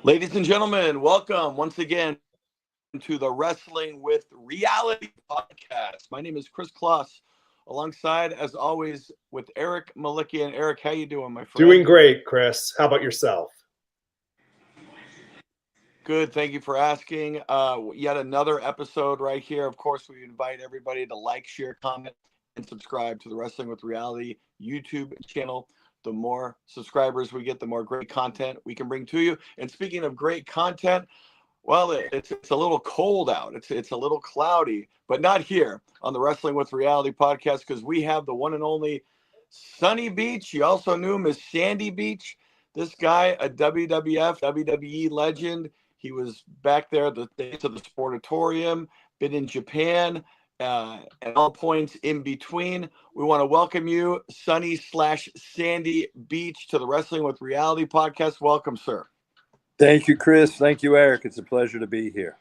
Ladies and gentlemen, welcome once again to the Wrestling with Reality podcast. My name is Kris Kloss, alongside, as always, with Eric Melikian. Eric, how you doing, my friend? Doing great, Kris. How about yourself? Good, thank you for asking. Yet another episode right here. Of course, we invite everybody to like, share, comment, and subscribe to the Wrestling with Reality YouTube channel. The more subscribers we get, the more great content we can bring to you. And speaking of great content, well, it's a little cold out. It's a little cloudy, but not here on the Wrestling with Reality podcast, because we have the one and only Sunny Beach. You also knew him as Sandy Beach. This guy, a WWF, WWE legend. He was back there at the days of the Sportatorium, been in Japan, at all points in between. We want to welcome you, Sunny/Sandy Beach, to the Wrestling with Reality podcast. Welcome, sir. Thank you, Kris. Thank you, Eric. It's a pleasure to be here.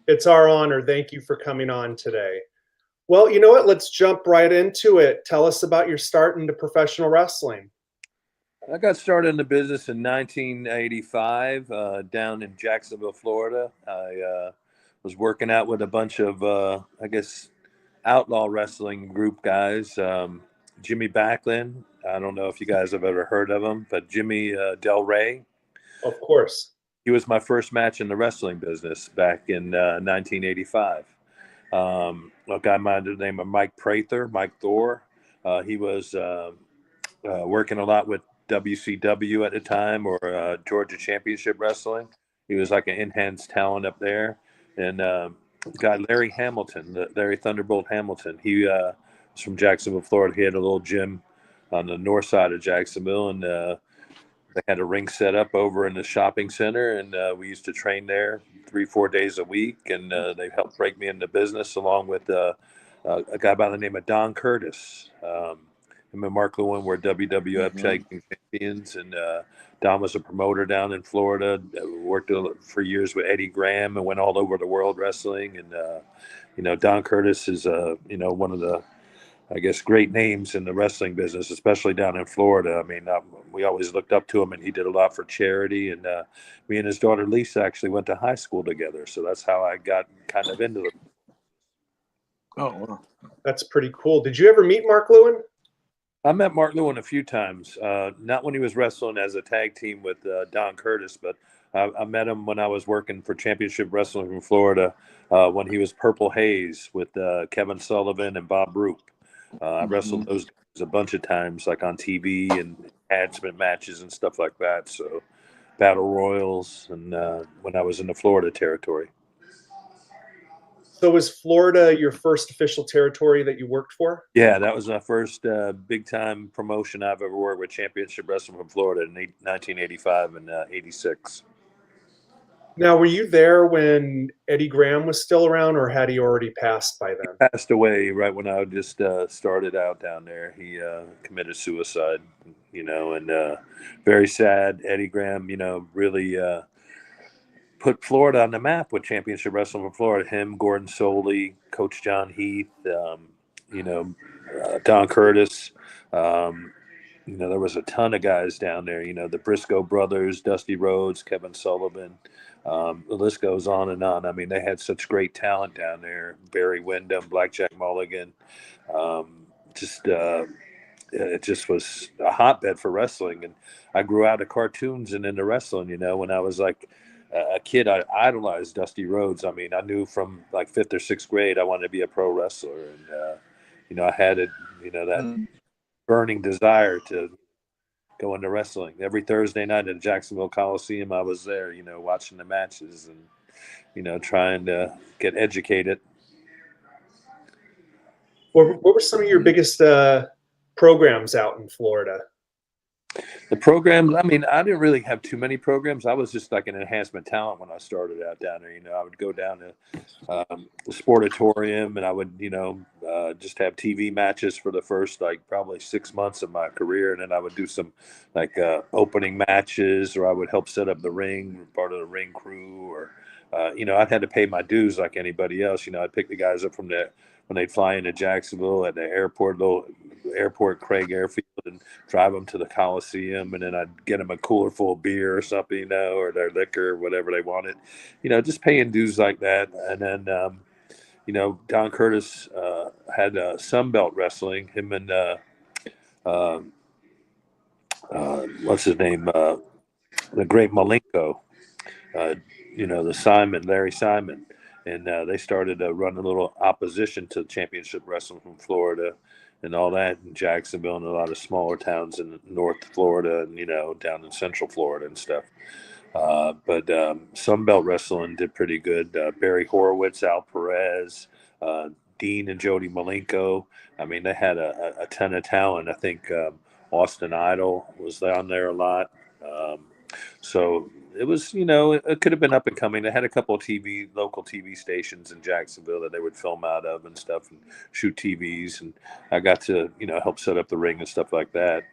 It's our honor. Thank you for coming on today. Well, you know what? Let's jump right into it. Tell us about your start into professional wrestling. I got started in the business in 1985 down in Jacksonville, Florida. I was working out with a bunch of, outlaw wrestling group guys. Jimmy Backlund. I don't know if you guys have ever heard of him, but Jimmy Del Rey. Of course. He was my first match in the wrestling business back in 1985. A guy by the name of Mike Thor. He was working a lot with WCW at the time, or Georgia Championship Wrestling. He was like an enhanced talent up there. And guy Larry Hamilton, Larry Thunderbolt Hamilton, he was from Jacksonville, Florida. He had a little gym on the north side of Jacksonville, and they had a ring set up over in the shopping center, and we used to train there 3-4 days a week. And they helped break me into business, along with a guy by the name of Don Curtis. Him and Mark Lewin were WWF tag team champions, and Don was a promoter down in Florida. Worked for years with Eddie Graham and went all over the world wrestling. And Don Curtis is one of the, I guess, great names in the wrestling business, especially down in Florida. I mean, we always looked up to him, and he did a lot for charity. And me and his daughter Lisa actually went to high school together, so that's how I got kind of into it. Oh, wow. That's pretty cool. Did you ever meet Mark Lewin? I met Mark Lewin a few times, not when he was wrestling as a tag team with Don Curtis, but I met him when I was working for Championship Wrestling from Florida, when he was Purple Haze with Kevin Sullivan and Bob Roop. I wrestled those guys a bunch of times, like on TV and enhancement matches and stuff like that. So battle royals, and when I was in the Florida territory. So was Florida your first official territory that you worked for? Yeah, that was my first big-time promotion I've ever worked with, Championship Wrestling from Florida in 1985 and 86. Now, were you there when Eddie Graham was still around, or had he already passed by then? He passed away right when I just started out down there. He committed suicide, and very sad. Eddie Graham, really put Florida on the map with Championship Wrestling from Florida. Him, Gordon Soley, Coach John Heath, Don Curtis. There was a ton of guys down there. The Briscoe brothers, Dusty Rhodes, Kevin Sullivan. The list goes on and on. I mean, they had such great talent down there. Barry Windham, Blackjack Mulligan. It just was a hotbed for wrestling. And I grew out of cartoons and into wrestling. When I was like a kid, I idolized Dusty Rhodes. I mean, I knew from like 5th or 6th grade I wanted to be a pro wrestler. And, I had it, that burning desire to go into wrestling. Every Thursday night at the Jacksonville Coliseum, I was there, watching the matches and, trying to get educated. What were some of your biggest programs out in Florida? The programs, I mean, I didn't really have too many programs. I was just like an enhancement talent when I started out down there. I would go down to the Sportatorium, and I would, just have TV matches for the first, probably 6 months of my career. And then I would do some, opening matches, or I would help set up the ring, part of the ring crew, or, I'd had to pay my dues like anybody else. I'd pick the guys up from when they'd fly into Jacksonville at the airport, little airport, Craig Airfield, and drive them to the Coliseum, and then I'd get them a cooler full of beer or something, or their liquor, whatever they wanted, just paying dues like that. And then, Don Curtis had Sunbelt Wrestling. Him and um what's his name, the great Malenko, uh, Larry Simon, and they started to run a little opposition to championship wrestling from Florida and all that in Jacksonville and a lot of smaller towns in North Florida and, down in Central Florida and stuff. But Sunbelt Wrestling did pretty good. Barry Horowitz, Al Perez, Dean and Jody Malenko. I mean, they had a ton of talent. I think Austin Idol was down there a lot. So it was, it could have been up and coming. They had a couple of local TV stations in Jacksonville that they would film out of and stuff and shoot TVs. And I got to, help set up the ring and stuff like that,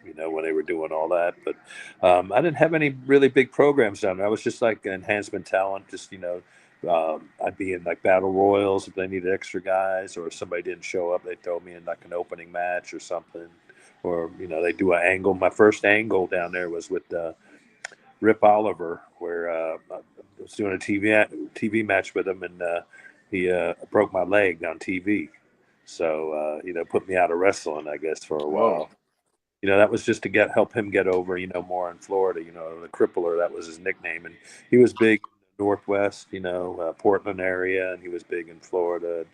when they were doing all that. But I didn't have any really big programs down there. I was just like enhancement talent, just, I'd be in like battle royals if they needed extra guys, or if somebody didn't show up, they'd throw me in like an opening match or something. Or, they do an angle. My first angle down there was with Rip Oliver, where I was doing a TV match with him, and he broke my leg on TV. So, put me out of wrestling, I guess, for a while. That was just to help him get over, more in Florida, the Crippler, that was his nickname. And he was big in the Northwest, Portland area, and he was big in Florida.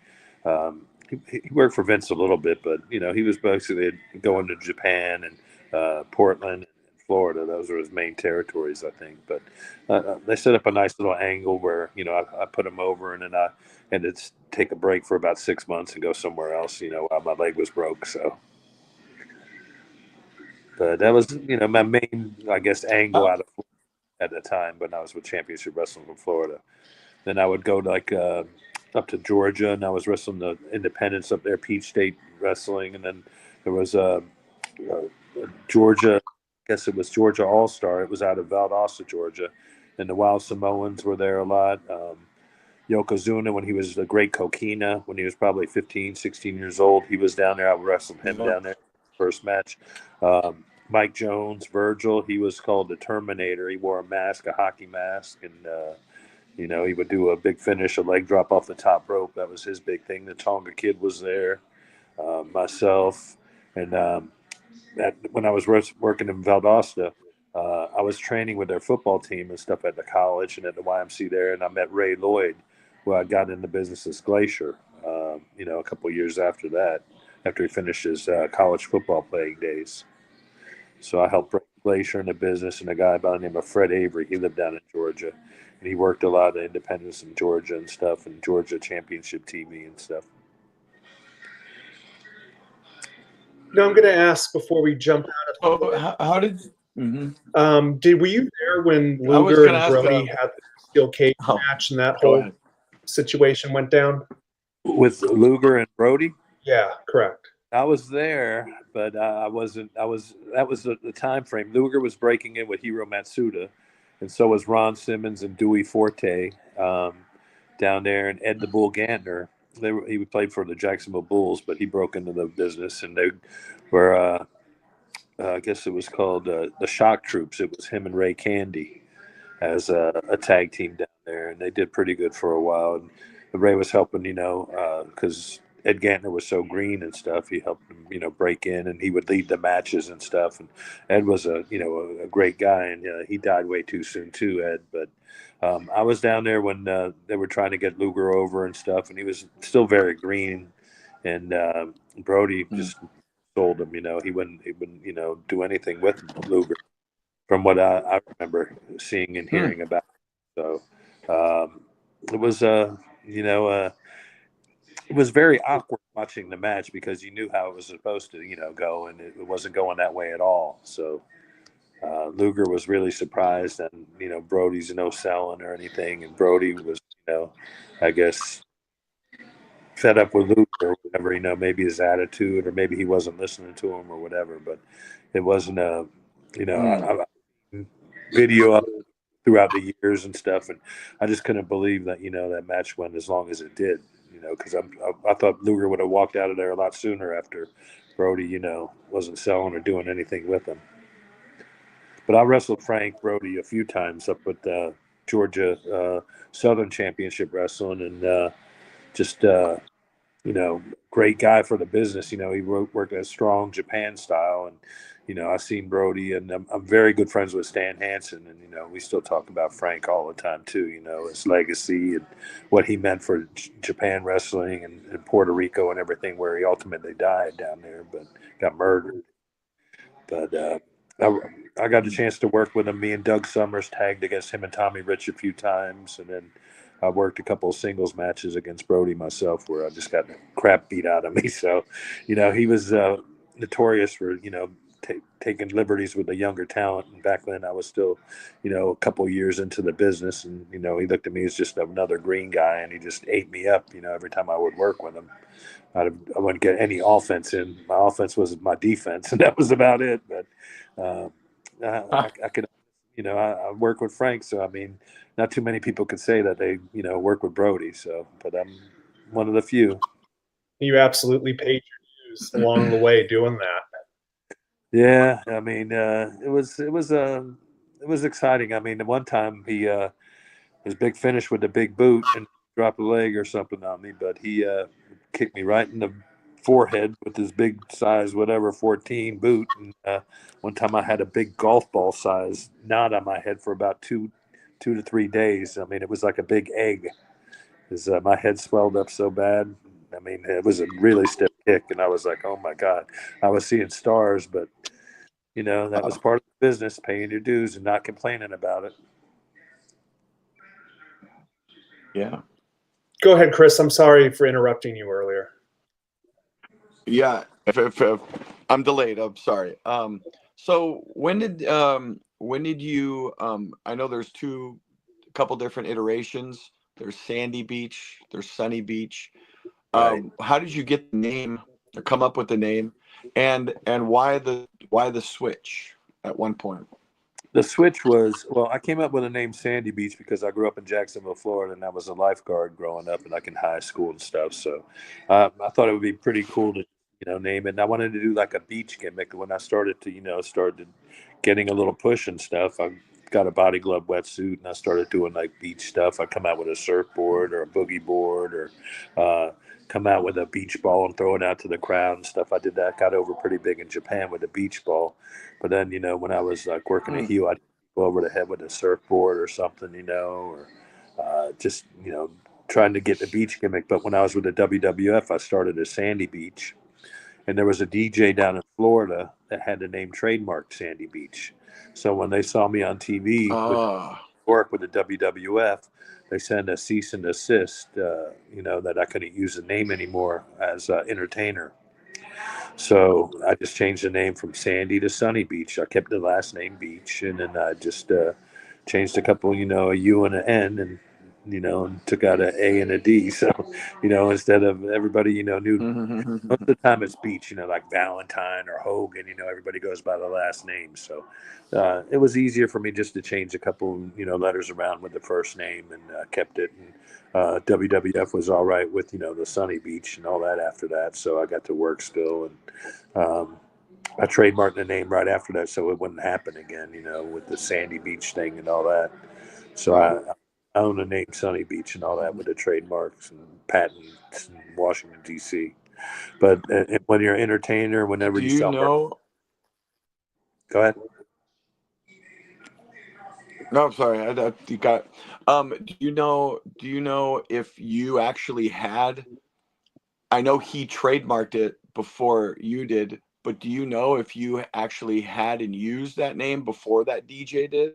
He worked for Vince a little bit, but, he was basically going to Japan and Portland and Florida. Those were his main territories, I think. But they set up a nice little angle where, I put him over, and then I had to take a break for about 6 months and go somewhere else, while my leg was broke. So. But that was, my main, I guess, angle out of Florida at the time when I was with Championship Wrestling from Florida. Then I would go up to Georgia, and I was wrestling the independents up there, Peach State Wrestling, and then there was Georgia. I guess it was Georgia All Star. It was out of Valdosta, Georgia, and the Wild Samoans were there a lot. Yokozuna, when he was the Great Kokina, when he was probably 15, 16 years old, he was down there. I wrestled him down there first match. Mike Jones, Virgil, he was called the Terminator. He wore a mask, a hockey mask, and he would do a big finish, a leg drop off the top rope. That was his big thing. The Tonga Kid was there, myself, and when I was working in Valdosta, I was training with their football team and stuff at the college and at the YMC there, and I met Ray Lloyd, who I got in the business as Glacier, a couple of years after that, after he finished his college football playing days. So I helped bring Glacier in the business, and a guy by the name of Fred Avery, he lived down in Georgia, and he worked a lot of independents in Georgia and stuff, and Georgia Championship TV and stuff. Now I'm going to ask before we jump out of how did were you there when Luger and Brody had the steel cage match and that whole situation went down? With Luger and Brody? Yeah, correct. I was there, but I wasn't. That was the time frame. Luger was breaking in with Hiro Matsuda, and so was Ron Simmons and Dewey Forte down there, and Ed the Bull Gantner. He played for the Jacksonville Bulls, but he broke into the business, and they were, I guess it was called the Shock Troops. It was him and Ray Candy as a tag team down there, and they did pretty good for a while. And Ray was helping, because Ed Gantner was so green and stuff. He helped him, break in, and he would lead the matches and stuff. And Ed was a great guy, and he died way too soon too, Ed. But I was down there when they were trying to get Luger over and stuff, and he was still very green. And Brody just sold him. He wouldn't do anything with Luger, from what I remember seeing and hearing about. So it was it was very awkward watching the match because you knew how it was supposed to, go, and it wasn't going that way at all. So Luger was really surprised, and Brody's no selling or anything, and Brody was, I guess, fed up with Luger or whatever. Maybe his attitude, or maybe he wasn't listening to him or whatever. But it wasn't I video of it throughout the years and stuff, and I just couldn't believe that that match went as long as it did. because I thought Luger would have walked out of there a lot sooner after Brody, wasn't selling or doing anything with him. But I wrestled Frank Brody a few times up at Georgia Southern Championship Wrestling, and just great guy for the business. He worked a strong Japan style, and I've seen Brody, and I'm very good friends with Stan Hansen, and we still talk about Frank all the time too. His legacy and what he meant for Japan wrestling and Puerto Rico and everything, where he ultimately died down there, but got murdered. But I got the chance to work with him. Me and Doug Summers tagged against him and Tommy Rich a few times, and then I worked a couple of singles matches against Brody myself, where I just got the crap beat out of me. So, he was notorious for taking liberties with the younger talent. And back then, I was still, a couple of years into the business, and he looked at me as just another green guy, and he just ate me up. Every time I would work with him. I wouldn't get any offense in. My offense was my defense, and that was about it. But I could, I work with Frank, so I mean, not too many people could say that they, work with Brody. So, but I'm one of the few. You absolutely paid your dues along the way doing that. Yeah, I mean, it was exciting. I mean, the one time his big finish with the big boot and dropped a leg or something on me, but he kicked me right in the forehead with his big size, 14 boot. And one time I had a big golf ball size knot on my head for about two to 3 days. I mean, it was like a big egg. My head swelled up so bad. I mean, it was a really stiff kick, and I was like, oh my God, I was seeing stars, but that was part of the business, paying your dues and not complaining about it. Yeah. Go ahead, Kris. I'm sorry for interrupting you earlier. Yeah, if I'm delayed, I'm sorry. So when did you? I know there's a couple different iterations. There's Sandy Beach. There's Sunny Beach. Right. How did you get the name or come up with the name, and why the switch at one point? The switch was, I came up with the name Sandy Beach because I grew up in Jacksonville, Florida, and I was a lifeguard growing up and like in high school and stuff. So I thought it would be pretty cool to, name it. And I wanted to do like a beach gimmick. When I started to, started getting a little push and stuff, I got a body glove wetsuit and I started doing like beach stuff. I come out with a surfboard or a boogie board or come out with a beach ball and throw it out to the crowd and stuff. I did that, got over pretty big in Japan with a beach ball. But then, when I was like working a heel, I'd go over the head with a surfboard or something, or just, trying to get the beach gimmick. But when I was with the WWF, I started as Sandy Beach. And there was a DJ down in Florida that had the name trademarked Sandy Beach. So when they saw me on TV work with the WWF, they sent a cease and desist, that I couldn't use the name anymore as entertainer. So I just changed the name from Sandy to Sunny Beach. I kept the last name Beach, and then I just changed a couple, a U and an N, and and took out an A and a D. So, instead of everybody, knew most of the time it's Beach, like Valentine or Hogan, everybody goes by the last name. So it was easier for me just to change a couple, letters around with the first name, and kept it. And WWF was all right with, the Sunny Beach and all that after that. So I got to work still. And I trademarked the name right after that so it wouldn't happen again, with the Sandy Beach thing and all that. So I own the name Sunny Beach and all that with the trademarks and patents in Washington, D.C. But when you're an entertainer, whenever Do you you sell know? Go ahead. No, I'm sorry. You got. Do you know? Do you know if you actually had? I know he trademarked it before you did, but do you know if you actually had and used that name before that DJ did?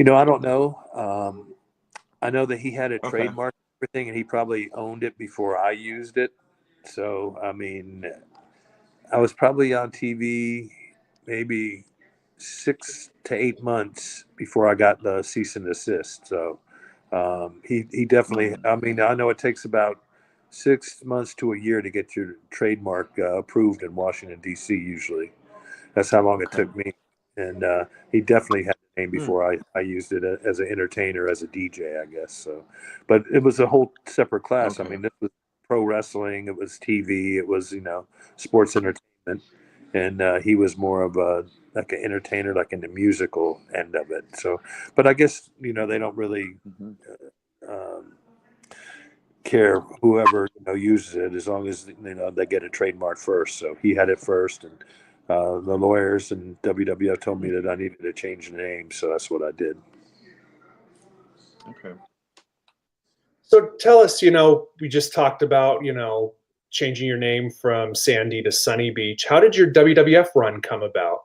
I don't know. I know that he had a trademark everything, and he probably owned it before I used it. So, I mean, I was probably on TV maybe 6 to 8 months before I got the cease and desist. So he definitely. I mean, I know it takes about 6 months to a year to get your trademark approved in Washington D.C. Usually, that's how long it took me. And he definitely had the name before I used it as an entertainer, as a DJ, I guess. So, but it was a whole separate class. Okay. I mean, this was pro wrestling, it was TV, it was, sports entertainment. And he was more of a like an entertainer, like in the musical end of it. So, but I guess they don't really care whoever uses it, as long as they get a trademark first. So he had it first, and the lawyers and WWF told me that I needed to change the name, so that's what I did. Okay. So tell us, we just talked about, changing your name from Sandy to Sunny Beach. How did your WWF run come about?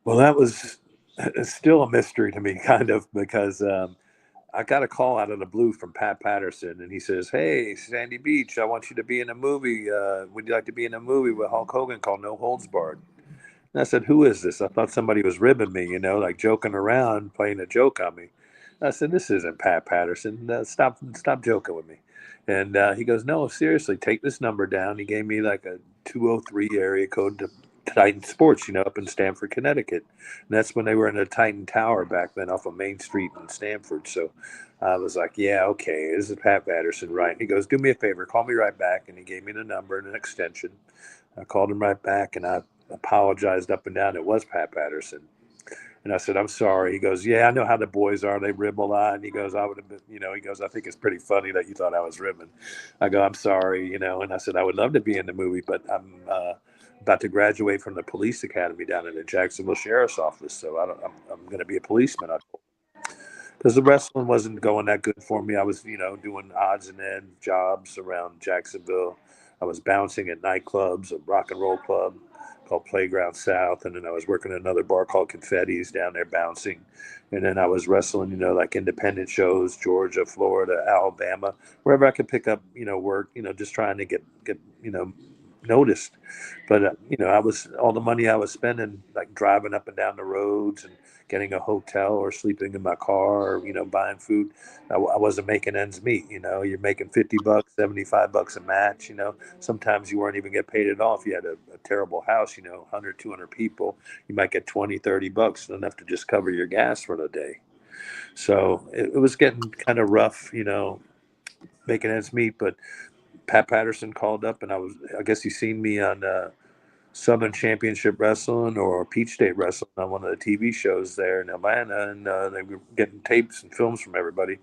Well, that was still a mystery to me, kind of, because I got a call out of the blue from Pat Patterson, and he says, "Hey, Sandy Beach, I want you to be in a movie. Would you like to be in a movie with Hulk Hogan called No Holds Barred?" And I said, "Who is this?" I thought somebody was ribbing me, like joking around, playing a joke on me. I said, "This isn't Pat Patterson. Stop joking with me." And he goes, "No, seriously, take this number down." He gave me like a 203 area code to Titan Sports, up in Stamford, Connecticut. And that's when they were in the Titan Tower back then off of Main Street in Stamford. So I was like, yeah, okay, this is Pat Patterson, right? And he goes, "Do me a favor, call me right back." And he gave me the number and an extension. I called him right back, and I apologized up and down. It was Pat Patterson. And I said, "I'm sorry." He goes, "Yeah, I know how the boys are. They rib a lot." And he goes, "I would have been, he goes, "I think it's pretty funny that you thought I was ribbing." I go, "I'm sorry, And I said, "I would love to be in the movie, but I'm about to graduate from the police academy down in the Jacksonville Sheriff's Office. So I'm going to be a policeman." Because the wrestling wasn't going that good for me. I was, doing odds and ends jobs around Jacksonville. I was bouncing at nightclubs, a rock and roll club called Playground South, and then I was working at another bar called Confetti's down there bouncing. And then I was wrestling, like independent shows, Georgia, Florida, Alabama, wherever I could pick up, work, just trying to get noticed. But I was all the money I was spending, like driving up and down the roads and getting a hotel or sleeping in my car, or buying food. I wasn't making ends meet. You're making $50, $75 a match. Sometimes you weren't even get paid at all. If you had a terrible house, 100, 200 people, you might get 20, $30, enough to just cover your gas for the day. So it was getting kind of rough, making ends meet. But Pat Patterson called up, and I guess he seen me on Southern Championship Wrestling or Peach State Wrestling on one of the TV shows there in Atlanta, and they were getting tapes and films from everybody.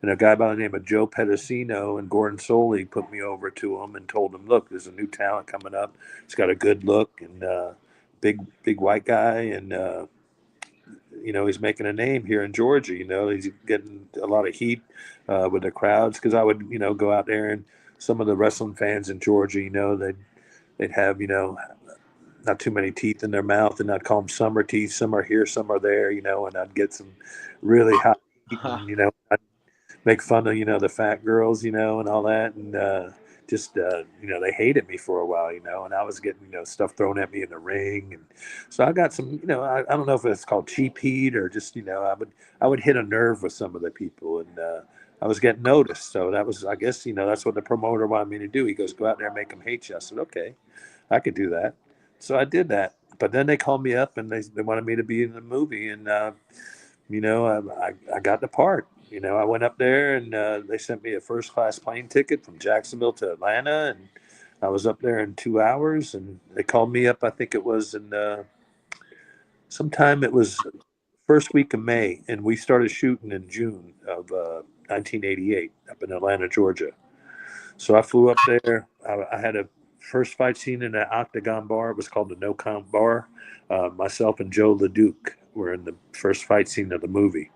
And a guy by the name of Joe Pedicino and Gordon Soley put me over to him and told him, "Look, there's a new talent coming up. He's got a good look and big white guy, and he's making a name here in Georgia. He's getting a lot of heat with the crowds." Because I would go out there, and some of the wrestling fans in Georgia, they'd have not too many teeth in their mouth, and I'd call them summer teeth. Some are here, some are there, and I'd get some really hot heat, and I'd make fun of the fat girls, and all that, and just they hated me for a while, and I was getting stuff thrown at me in the ring, and so I got some, I don't know if it's called cheap heat or just I would hit a nerve with some of the people, and I was getting noticed. So that was, I guess, that's what the promoter wanted me to do. He goes, "Go out there and make them hate you." I said, "Okay, I could do that." So I did that. But then they called me up, and they wanted me to be in the movie. And, I got the part. I went up there, and they sent me a first class plane ticket from Jacksonville to Atlanta. And I was up there in 2 hours. And they called me up, I think it was in sometime it was first week of May. And we started shooting in June of 1988 up in Atlanta, Georgia. So I flew up there. I had a first fight scene in an octagon bar. It was called the No Count Bar. Myself and Joe LeDuc were in the first fight scene of the movie.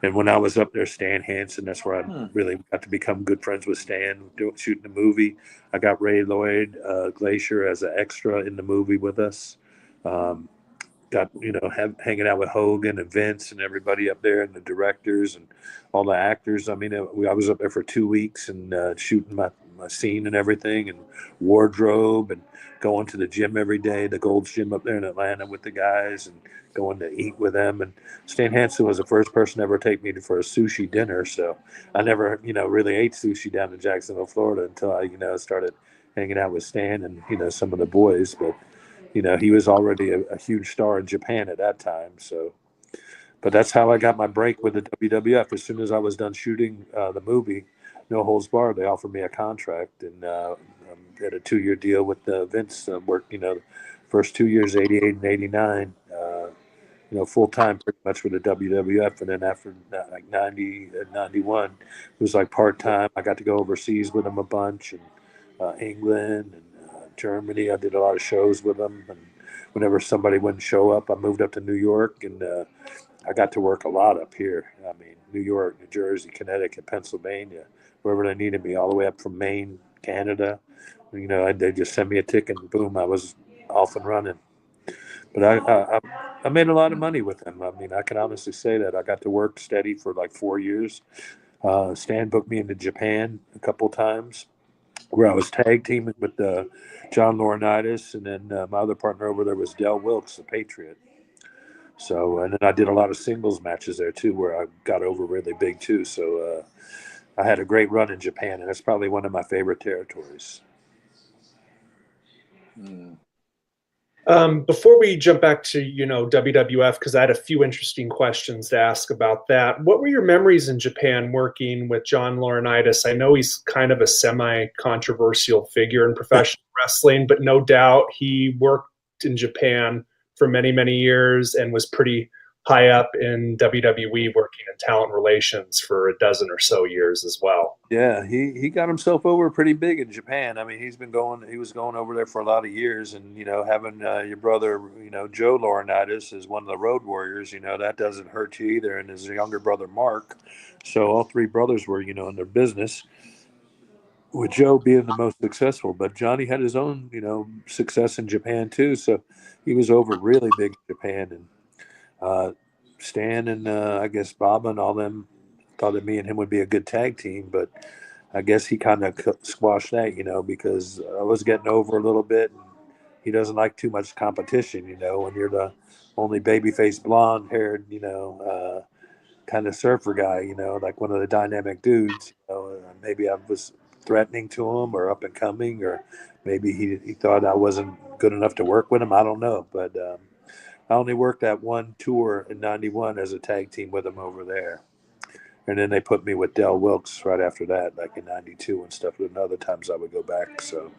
And when I was up there, Stan Hansen, that's where I really got to become good friends with Stan, shooting the movie. I got Ray Lloyd Glacier as an extra in the movie with us. Got hanging out with Hogan and Vince and everybody up there, and the directors and all the actors. I mean, I was up there for 2 weeks and shooting my scene and everything, and wardrobe, and going to the gym every day, the Gold's Gym up there in Atlanta with the guys, and going to eat with them. And Stan Hansen was the first person to ever take me for a sushi dinner. So I never really ate sushi down in Jacksonville, Florida, until I started hanging out with Stan and some of the boys. But he was already a huge star in Japan at that time. So But that's how I got my break with the WWF. As soon as I was done shooting the movie, No Holds Barred, they offered me a contract and had a 2-year deal with Vince. Worked, first 2 years, 88 and 89. Full time pretty much with the WWF, and then after like 90 and 91, it was like part time. I got to go overseas with them a bunch, and England and Germany. I did a lot of shows with them, and whenever somebody wouldn't show up, I moved up to New York, and I got to work a lot up here. I mean, New York, New Jersey, Connecticut, Pennsylvania, wherever they needed me, all the way up from Maine, Canada. They just send me a ticket, and boom, I was off and running. But I made a lot of money with them. I mean, I can honestly say that I got to work steady for like 4 years. Stan booked me into Japan a couple times, where I was tag teaming with John Laurinaitis, and then my other partner over there was Del Wilkes, the Patriot. So, and then I did a lot of singles matches there too, where I got over really big too. So I had a great run in Japan, and that's probably one of my favorite territories. Before we jump back to, WWF, because I had a few interesting questions to ask about that. What were your memories in Japan working with John Laurinaitis? I know he's kind of a semi-controversial figure in professional wrestling, but no doubt he worked in Japan for many, many years and was pretty high up in WWE, working in talent relations for a dozen or so years as well. Yeah, he got himself over pretty big in Japan. I mean, he was going over there for a lot of years, and having your brother, Joe Laurinaitis, is one of the Road Warriors. That doesn't hurt you either, and his younger brother Mark. So all three brothers were, in their business, with Joe being the most successful. But Johnny had his own, success in Japan too. So he was over really big in Japan, and Stan and I guess Baba and all them thought that me and him would be a good tag team, but I guess he kind of squashed that, because I was getting over a little bit, and he doesn't like too much competition, when you're the only babyface, blonde-haired, kind of surfer guy, like one of the dynamic dudes. Maybe I was threatening to him or up and coming, or maybe he thought I wasn't good enough to work with him. I don't know, but I only worked that one tour in '91 as a tag team with him over there. And then they put me with Del Wilkes right after that, like in '92 and stuff. And other times I would go back. So,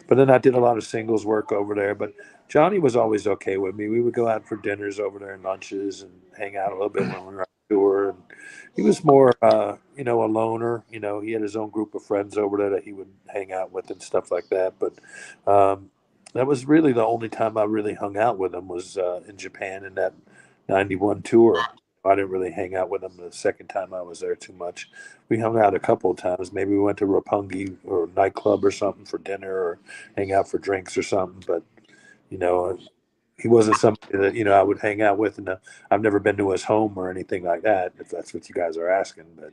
but then I did a lot of singles work over there. But Johnny was always okay with me. We would go out for dinners over there and lunches and hang out a little bit when we were on tour. And he was more, a loner. He had his own group of friends over there that he would hang out with and stuff like that. But that was really the only time I really hung out with him was in Japan in that '91 tour. I didn't really hang out with him the second time I was there too much. We hung out a couple of times. Maybe we went to Roppongi or nightclub or something for dinner or hang out for drinks or something. But, he wasn't somebody that, I would hang out with. And I've never been to his home or anything like that, if that's what you guys are asking. But,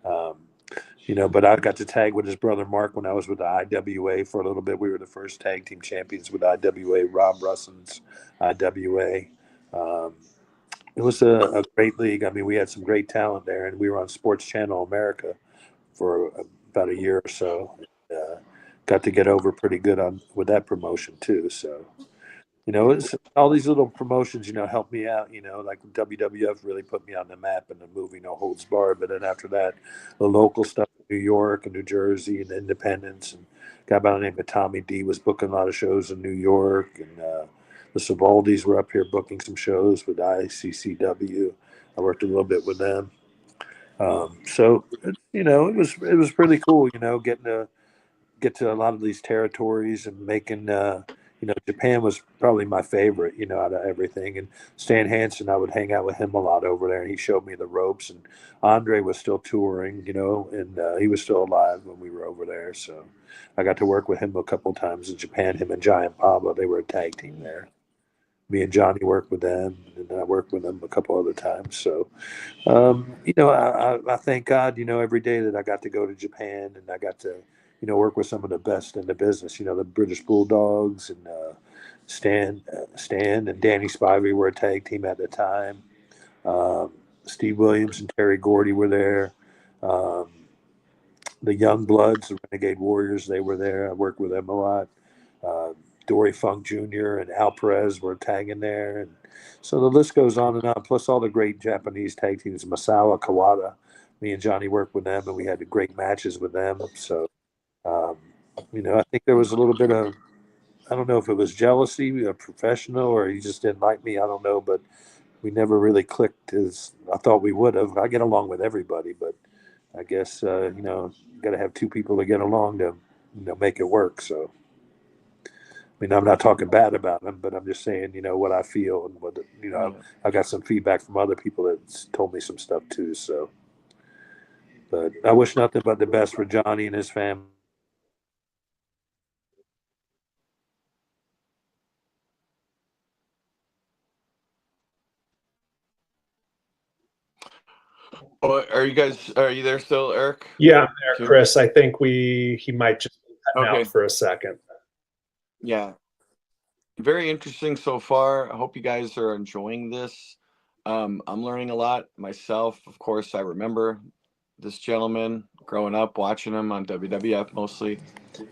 but I got to tag with his brother Mark when I was with the IWA for a little bit. We were the first tag team champions with IWA, Rob Russon's IWA. It was a great league. I mean, we had some great talent there, and we were on Sports Channel America for about a year or so. Got to get over pretty good with that promotion too. So, it's all these little promotions, helped me out. Like WWF really put me on the map in the movie No Holds Barred. But then after that, the local stuff in New York and New Jersey and Independence, and a guy by the name of Tommy D was booking a lot of shows in New York, and the Savaldis were up here booking some shows with ICCW. I worked a little bit with them. So, it was pretty cool, getting to get to a lot of these territories and making, Japan was probably my favorite, out of everything. And Stan Hansen, I would hang out with him a lot over there, and he showed me the ropes. And Andre was still touring, and he was still alive when we were over there. So I got to work with him a couple times in Japan. Him and Giant Pablo, they were a tag team there. Me and Johnny worked with them, and I worked with them a couple other times. So, I thank God, every day that I got to go to Japan and I got to, work with some of the best in the business. The British Bulldogs and Stan and Danny Spivey were a tag team at the time. Steve Williams and Terry Gordy were there. The Young Bloods, the Renegade Warriors, they were there. I worked with them a lot. Dory Funk Jr. and Al Perez were tagging there. And so the list goes on and on, plus all the great Japanese tag teams, Masawa Kawada. Me and Johnny worked with them, and we had great matches with them. So, um, I think there was a little bit of, I don't know if it was jealousy, a professional, or he just didn't like me. I don't know, but we never really clicked as I thought we would have. I get along with everybody, but I guess, got to have two people to get along to, make it work. So, I mean, I'm not talking bad about them, but I'm just saying, what I feel and what, I got some feedback from other people that told me some stuff too. So, but I wish nothing but the best for Johnny and his family. Oh, are you there still, Eric? Yeah, I'm there, Kris. I think he might just be cutting out for a second. Yeah. Very interesting so far. I hope you guys are enjoying this. I'm learning a lot myself. Of course, I remember this gentleman growing up, watching him on WWF mostly,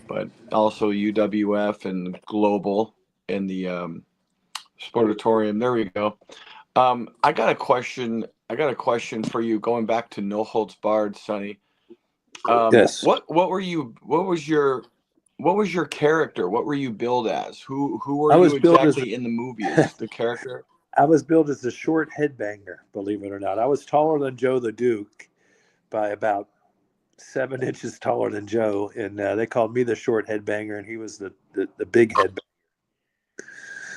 but also UWF and Global in the Sportatorium. There we go. I got a question. For you. Going back to No Holds Barred, Sonny. Yes. What was your character? What were you billed as? Who were you exactly in the movies? The character? I was billed as a short headbanger, believe it or not. I was taller than Joe the Duke by about 7 inches taller than Joe, and they called me the short headbanger, and he was the big headbanger.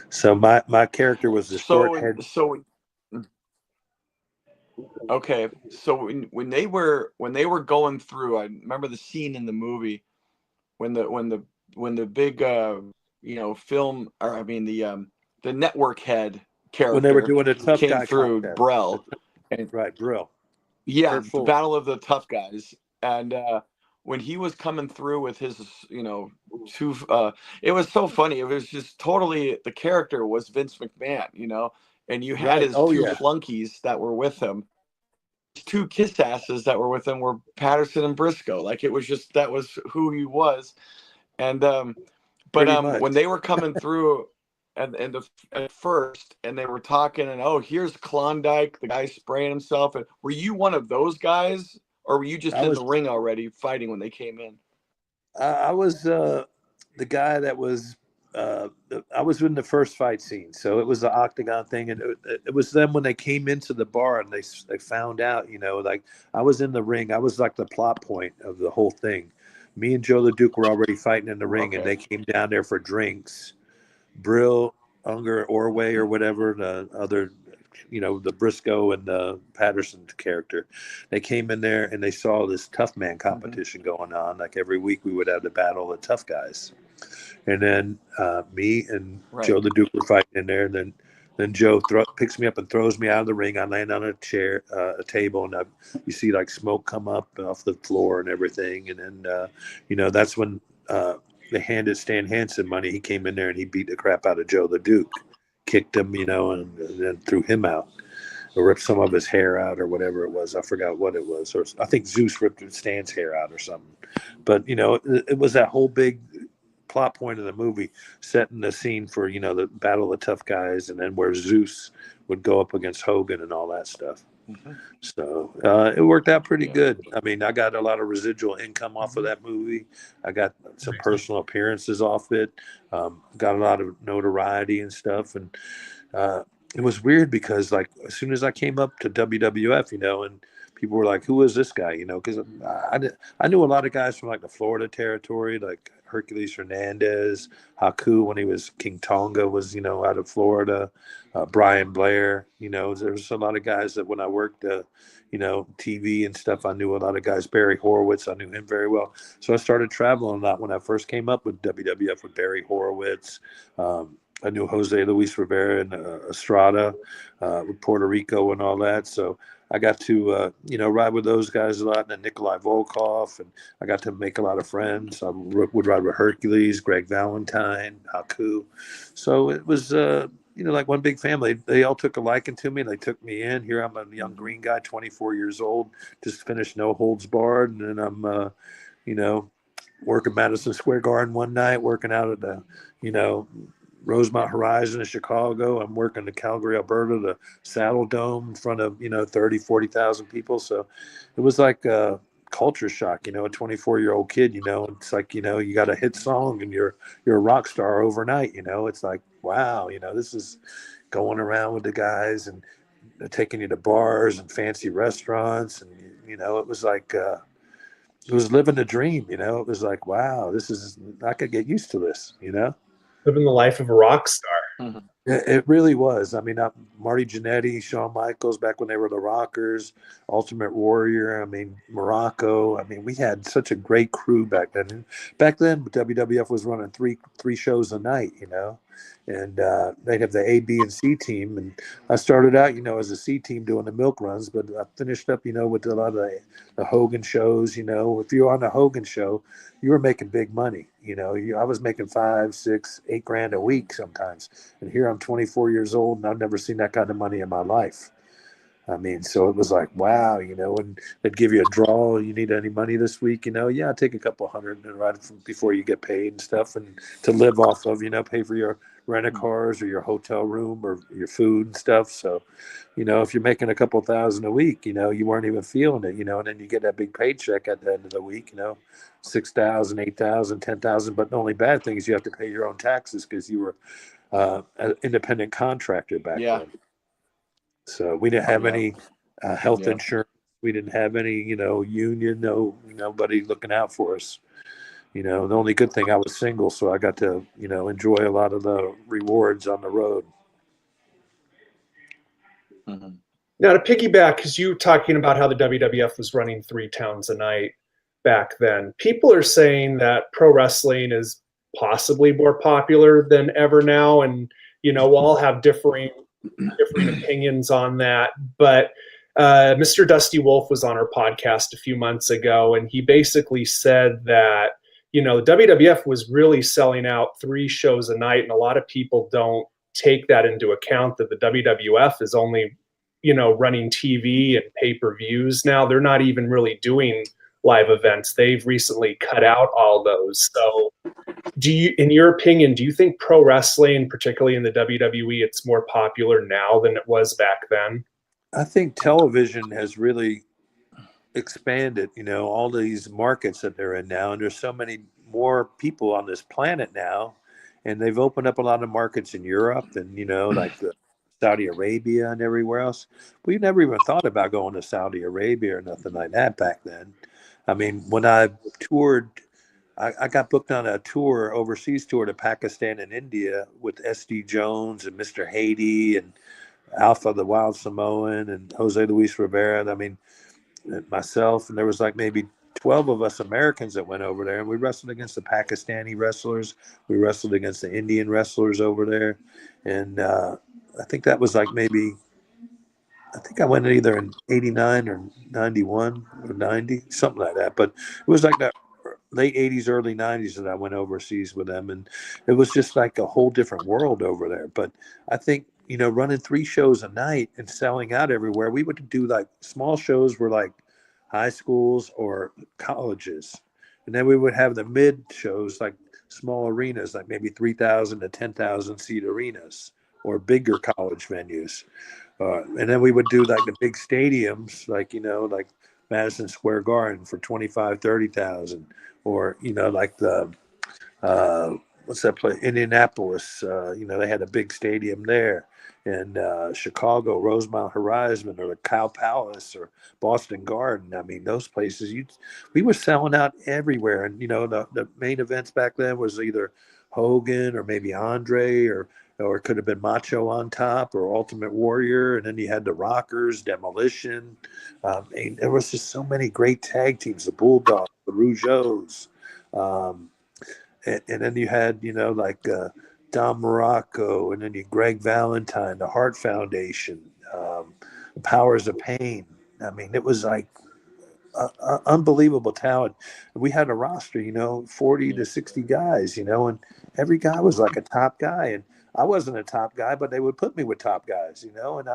So my character was the short head. Okay, so when they were going through, I remember the scene in the movie when the big film, or I mean the network head character, when they were doing a tough came guy through contest. Brell, and Right, Brill. yeah, the battle of the tough guys, and when he was coming through with his two, it was so funny. It was just totally, the character was Vince McMahon, and you had his two flunkies that were with him. Two kiss asses that were with him were Patterson and Briscoe. Like, it was just, that was who he was. And when they were coming through at first, and they were talking, and here's Klondike, the guy spraying himself, and were you one of those guys, or were you just in the ring already fighting when they came in? I was the guy that was I was in the first fight scene, so it was the octagon thing, and it was them when they came into the bar and they found out, like I was in the ring. I was like the plot point of the whole thing. Me and Joe the Duke were already fighting in the ring, and they came down there for drinks. Brill, Unger, Orway, or whatever, the other, the Briscoe and the Patterson character, they came in there and they saw this tough man competition going on. Like every week we would have the battle of tough guys. And then me and Joe the Duke were fighting in there. And then Joe picks me up and throws me out of the ring. I land on a chair, a table, and you see like smoke come up off the floor and everything. And then, that's when they handed Stan Hansen money. He came in there and he beat the crap out of Joe the Duke, kicked him, and then threw him out, or ripped some of his hair out, or whatever it was. I forgot what it was. Or I think Zeus ripped Stan's hair out or something. But, it was that whole big plot point of the movie, setting the scene for, the battle of tough guys, and then where Zeus would go up against Hogan and all that stuff. So it worked out pretty good. I mean, I got a lot of residual income off of that movie. I got some personal appearances off it. Got a lot of notoriety and stuff. And it was weird because, like, as soon as I came up to WWF, and people were like, "Who is this guy?" Because I knew a lot of guys from like the Florida territory, like Hercules Hernandez, Haku when he was King Tonga was, out of Florida, Brian Blair. There was a lot of guys that when I worked, TV and stuff, I knew a lot of guys. Barry Horowitz, I knew him very well. So I started traveling a lot when I first came up with WWF with Barry Horowitz. I knew Jose Luis Rivera and Estrada with Puerto Rico and all that. So I got to, ride with those guys a lot, and then Nikolai Volkov, and I got to make a lot of friends. I would ride with Hercules, Greg Valentine, Haku. So it was, like one big family. They all took a liking to me. They took me in. Here I'm a young green guy, 24 years old, just finished No Holds Barred, and then I'm, working Madison Square Garden one night, working out at the, you know, Rosemont Horizon in Chicago. I'm working the Calgary, Alberta, the Saddle Dome in front of, 30, 40,000 people. So it was like a culture shock, a 24-year-old kid, it's like, you got a hit song and you're a rock star overnight, it's like, wow, this is going around with the guys and taking you to bars and fancy restaurants. And, it was like, it was living the dream, it was like, wow, I could get used to this, Living the life of a rock star. Mm-hmm. It really was. I mean, Marty Jannetty, Shawn Michaels, back when they were the Rockers, Ultimate Warrior. I mean, Morocco. I mean, we had such a great crew back then. And back then, WWF was running three shows a night, and they'd have the A, B, and C team. And I started out, as a C team doing the milk runs, but I finished up, with a lot of the Hogan shows. If you were on the Hogan show, you were making big money. I was making $5, $6, $8 grand a week sometimes. And here I'm 24 years old and I've never seen that kind of money in my life. I mean, so it was like, wow, and they'd give you a draw. You need any money this week? Yeah, take a couple hundred and right before you get paid and stuff, and to live off of, pay for your rent-a-cars or your hotel room or your food and stuff. So, if you're making a couple thousand a week, you weren't even feeling it, and then you get that big paycheck at the end of the week, 6,000, 8,000, 10,000. But the only bad thing is you have to pay your own taxes because you were an independent contractor back then. So we didn't have any health insurance. We didn't have any, union, nobody looking out for us. The only good thing, I was single, so I got to, enjoy a lot of the rewards on the road. Mm-hmm. Now, to piggyback, because you were talking about how the WWF was running 3 towns a night back then, people are saying that pro wrestling is possibly more popular than ever now, and we'll all have differing opinions on that. But Mr. Dusty Wolf was on our podcast a few months ago, and he basically said that the WWF was really selling out 3 shows a night, and a lot of people don't take that into account, that the WWF is only running TV and pay-per-views now. They're not even really doing live events. They've recently cut out all those. So in your opinion, do you think pro wrestling, particularly in the WWE, it's more popular now than it was back then? I think television has really expanded, all these markets that they're in now. And there's so many more people on this planet now. And they've opened up a lot of markets in Europe and, like the Saudi Arabia and everywhere else. We never even thought about going to Saudi Arabia or nothing like that back then. I mean, when I toured, I got booked on a tour, overseas tour to Pakistan and India with SD Jones and Mr. Haiti and Alpha the Wild Samoan and Jose Luis Rivera. I mean, myself, and there was like maybe 12 of us Americans that went over there, and we wrestled against the Pakistani wrestlers. We wrestled against the Indian wrestlers over there. And I think that was like I think I went either in 89 or 91 or 90, something like that. But it was like that late 80s, early 90s that I went overseas with them. And it was just like a whole different world over there. But I think, running 3 shows a night and selling out everywhere, we would do like small shows were like high schools or colleges. And then we would have the mid shows, like small arenas, like maybe 3,000 to 10,000 seat arenas or bigger college venues. And then we would do like the big stadiums, like, like Madison Square Garden for 25, 30,000, or, like the, what's that place? Indianapolis, they had a big stadium there. And Chicago, Rosemont Horizon, or the Cow Palace, or Boston Garden. I mean, those places, we were selling out everywhere. And, the main events back then was either Hogan or maybe Andre, or it could have been Macho on top or Ultimate Warrior. And then you had the Rockers, Demolition. And there was just so many great tag teams, the Bulldogs, the Rougeaus. And then you had, like Don Morocco, and then you Greg Valentine, the Hart Foundation, the Powers of Pain. I mean, it was like unbelievable talent. We had a roster, 40 to 60 guys, and every guy was like a top guy. And I wasn't a top guy, but they would put me with top guys, you know, and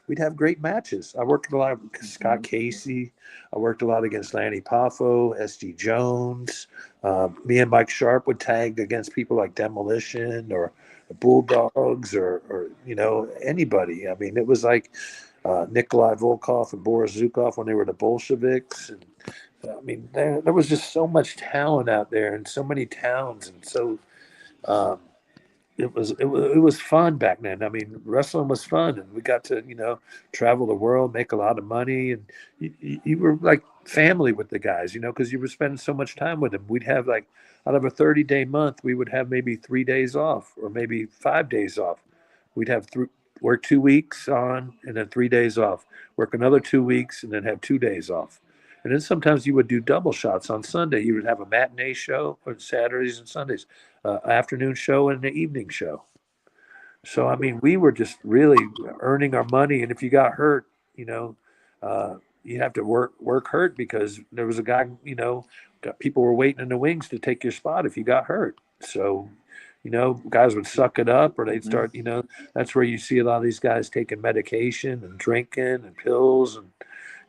we'd have great matches. I worked a lot with Scott Casey. I worked a lot against Lanny Poffo, S.G. Jones. Me and Mike Sharp would tag against people like Demolition or the Bulldogs or you know, anybody. I mean, it was like Nikolai Volkov and Boris Zukov when they were the Bolsheviks. And I mean, there was just so much talent out there and so many towns. And so um, it was fun back then. I mean, wrestling was fun, and we got to, you know, travel the world, make a lot of money, and you were like family with the guys, you know, because you were spending so much time with them. We'd have like out of a 30-day month, we would have maybe 3 days off, or maybe 5 days off. We'd have work 2 weeks on, and then 3 days off. Work another 2 weeks, and then have 2 days off. And then sometimes you would do double shots on Sunday. You would have a matinee show on Saturdays and Sundays, afternoon show and an evening show. So, I mean, we were just really earning our money. And if you got hurt, you know, you have to work hurt because there was a guy, you know, people were waiting in the wings to take your spot if you got hurt. So, you know, guys would suck it up or they'd start, you know, that's where you see a lot of these guys taking medication and drinking and pills. And,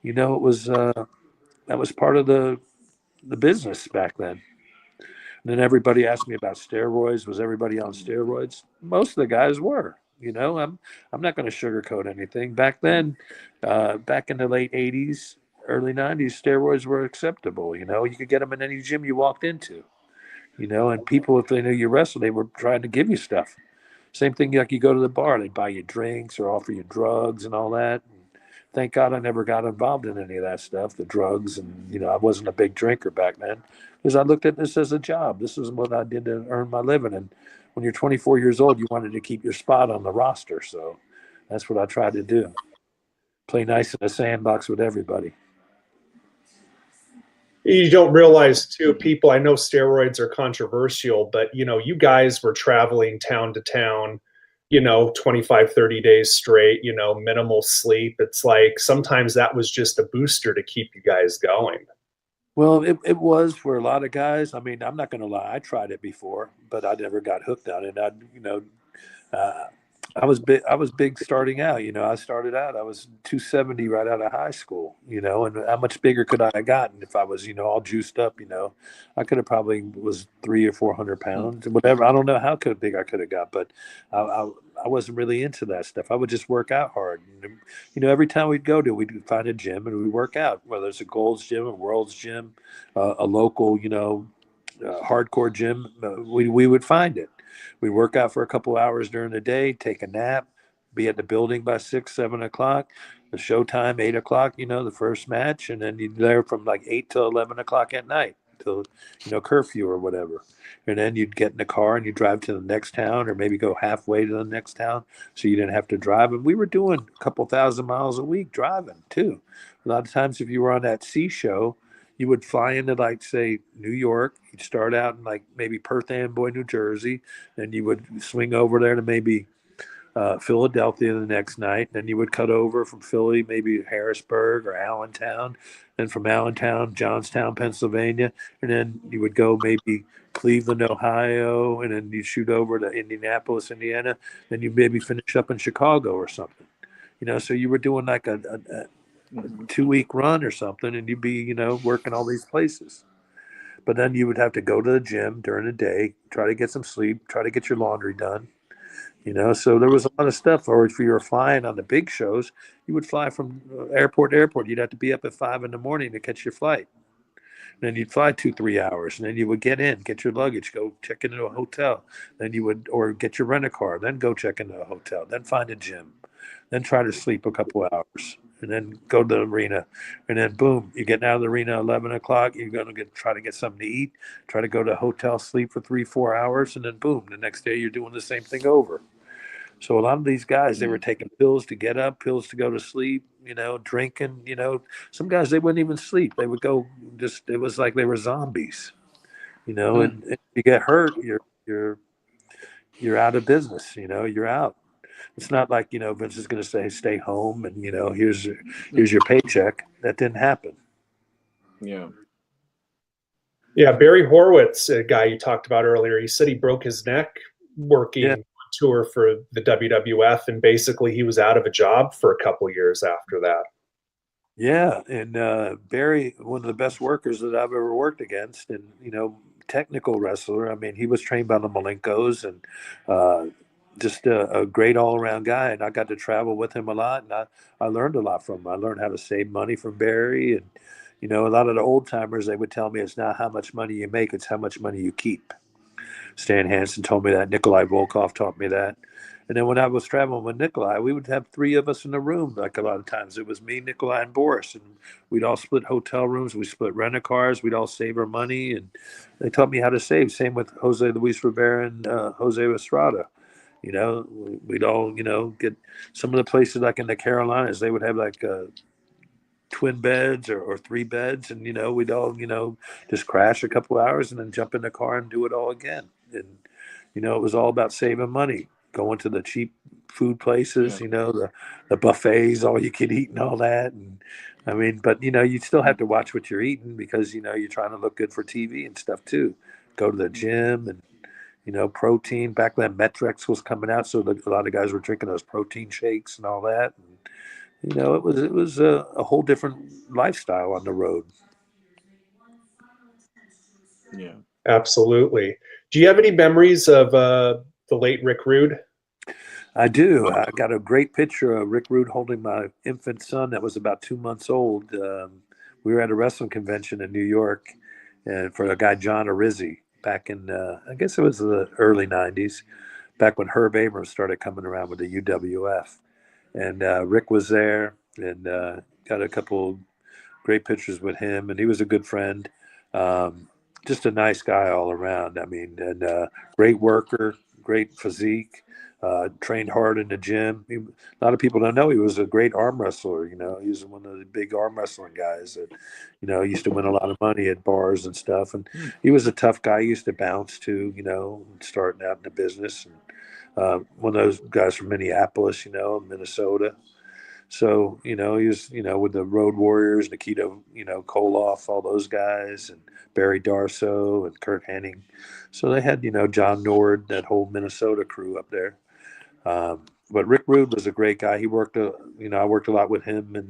you know, it was, that was part of the business back then. And then everybody asked me about steroids. Was everybody on steroids? Most of the guys were. You know, I'm not going to sugarcoat anything. Back then, back in the late '80s, early '90s, steroids were acceptable. You know, you could get them in any gym you walked into. You know, and people, if they knew you wrestled, they were trying to give you stuff. Same thing, like you go to the bar, they buy you drinks or offer you drugs and all that. And thank God I never got involved in any of that stuff, the drugs. And, you know, I wasn't a big drinker back then because I looked at this as a job. This is what I did to earn my living. And when you're 24 years old, you wanted to keep your spot on the roster. So that's what I tried to do. Play nice in the sandbox with everybody. You don't realize too, people, I know steroids are controversial, but you know, you guys were traveling town to town, you know, 25, 30 days straight, you know, minimal sleep. It's like sometimes that was just a booster to keep you guys going. Well, it was for a lot of guys. I mean, I'm not going to lie. I tried it before, but I never got hooked on it. You know, uh, I was big. I was big starting out. You know, I started out. I was 270 right out of high school. You know, and how much bigger could I have gotten if I was, you know, all juiced up? You know, I could have probably was 300 or 400 pounds, whatever. I don't know how big I could have got, but I wasn't really into that stuff. I would just work out hard. And, you know, every time we'd find a gym and we'd work out, whether it's a Gold's Gym, a World's Gym, a local, you know, hardcore gym. We would find it. We'd work out for a couple hours during the day, take a nap, be at the building by 6, 7 o'clock. The showtime, 8 o'clock, you know, the first match. And then you're there from like 8 till 11 o'clock at night till, you know, curfew or whatever. And then you'd get in the car and you drive to the next town or maybe go halfway to the next town so you didn't have to drive. And we were doing a couple thousand miles a week driving too. A lot of times if you were on that C show, you would fly into like, say, New York. You'd start out in like maybe Perth Amboy, New Jersey. Then you would swing over there to maybe Philadelphia the next night. Then you would cut over from Philly, maybe Harrisburg or Allentown. Then from Allentown, Johnstown, Pennsylvania. And then you would go maybe Cleveland, Ohio. And then you'd shoot over to Indianapolis, Indiana. Then you maybe finish up in Chicago or something. You know, so you were doing like a 2-week run or something, and you'd be, you know, working all these places. But then you would have to go to the gym during the day, try to get some sleep, try to get your laundry done, you know. So there was a lot of stuff. Or if you were flying on the big shows, you would fly from airport to airport. You'd have to be up at 5 in the morning to catch your flight. And then you'd fly 2-3 hours, and then you would get your luggage, go check into a hotel. Then you would, or get your rent a car, then go check into a hotel, then find a gym, then try to sleep a couple of hours, and then go to the arena. And then boom, you're getting out of the arena at 11 o'clock. You're going to try to get something to eat, try to go to a hotel, sleep for 3-4 hours. And then boom, the next day you're doing the same thing over. So a lot of these guys, they were taking pills to get up, pills to go to sleep, you know, drinking, you know. Some guys, they wouldn't even sleep. They would go it was like they were zombies, you know. And if you get hurt, you're out of business, you know, you're out. It's not like, you know, Vince is going to say, stay home and, you know, here's your paycheck. That didn't happen. Yeah. Yeah, Barry Horowitz, a guy you talked about earlier, he said he broke his neck working tour for the WWF, and basically he was out of a job for a couple years after that. Yeah, and Barry, one of the best workers that I've ever worked against, and technical wrestler. I mean, he was trained by the Malenkos, and just a great all-around guy. And I got to travel with him a lot, and I learned a lot from him. I learned how to save money from Barry, and a lot of the old timers, they would tell me it's not how much money you make, it's how much money you keep. Stan Hansen told me that. Nikolai Volkov taught me that. And then when I was traveling with Nikolai, we would have three of us in the room. Like a lot of times, it was me, Nikolai, and Boris, and we'd all split hotel rooms. We split rental cars. We'd all save our money, and they taught me how to save. Same with Jose Luis Rivera and Jose Estrada. We'd all get some of the places like in the Carolinas. They would have like twin beds or three beds, and we'd all just crash a couple hours and then jump in the car and do it all again. And it was all about saving money, going to the cheap food places, the buffets, all you could eat and all that. And I mean, but you still have to watch what you're eating because you're trying to look good for TV and stuff too. Go to the gym and protein. Back then Metrex was coming out, so a lot of guys were drinking those protein shakes and all that. And it was a whole different lifestyle on the road. Yeah, absolutely. Do you have any memories of the late Rick Rude? I do. I got a great picture of Rick Rude holding my infant son that was about 2 months old. We were at a wrestling convention in New York, and for a guy John Arizzi back in I guess it was the early '90s, back when Herb Abrams started coming around with the UWF. And Rick was there, and got a couple great pictures with him, and he was a good friend. Just a nice guy all around. I mean, and great worker, great physique, trained hard in the gym. A lot of people don't know he was a great arm wrestler. He was one of the big arm wrestling guys that, used to win a lot of money at bars and stuff. And he was a tough guy. He used to bounce too, starting out in the business. And one of those guys from Minneapolis, Minnesota. So, he was, with the Road Warriors, Nikita, Koloff, all those guys, and Barry Darso and Kurt Hennig. So they had, John Nord, that whole Minnesota crew up there. But Rick Rude was a great guy. He worked, I worked a lot with him in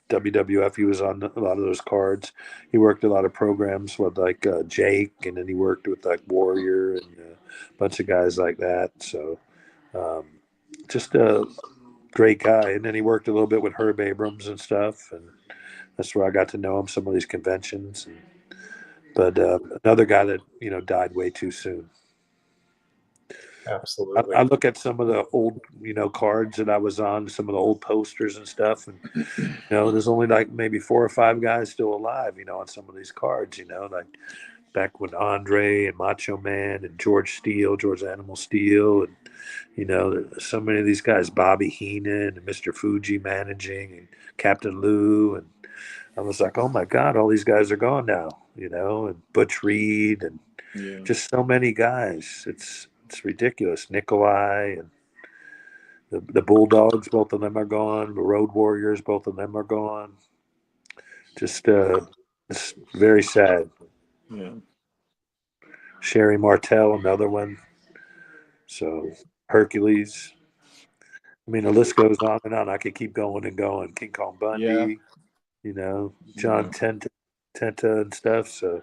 WWF. He was on a lot of those cards. He worked a lot of programs with like Jake, and then he worked with like Warrior and a bunch of guys like that. So just a great guy. And then he worked a little bit with Herb Abrams and stuff, and that's where I got to know him, some of these conventions. But another guy that died way too soon. Absolutely. I look at some of the old cards that I was on, some of the old posters and stuff, and there's only like maybe 4 or 5 guys still alive on some of these cards, like back when Andre and Macho Man and George Animal Steel, and so many of these guys, Bobby Heenan and Mr. Fuji managing, and Captain Lou, and I was like, oh my God, all these guys are gone now, and Butch Reed, and just so many guys. It's ridiculous. Nikolai and the Bulldogs, both of them are gone. The Road Warriors, both of them are gone. Just it's very sad. Yeah. Sherry Martel, another one. So Hercules. I mean, the list goes on and on. I could keep going and going. King Kong Bundy, John Tenta and stuff. So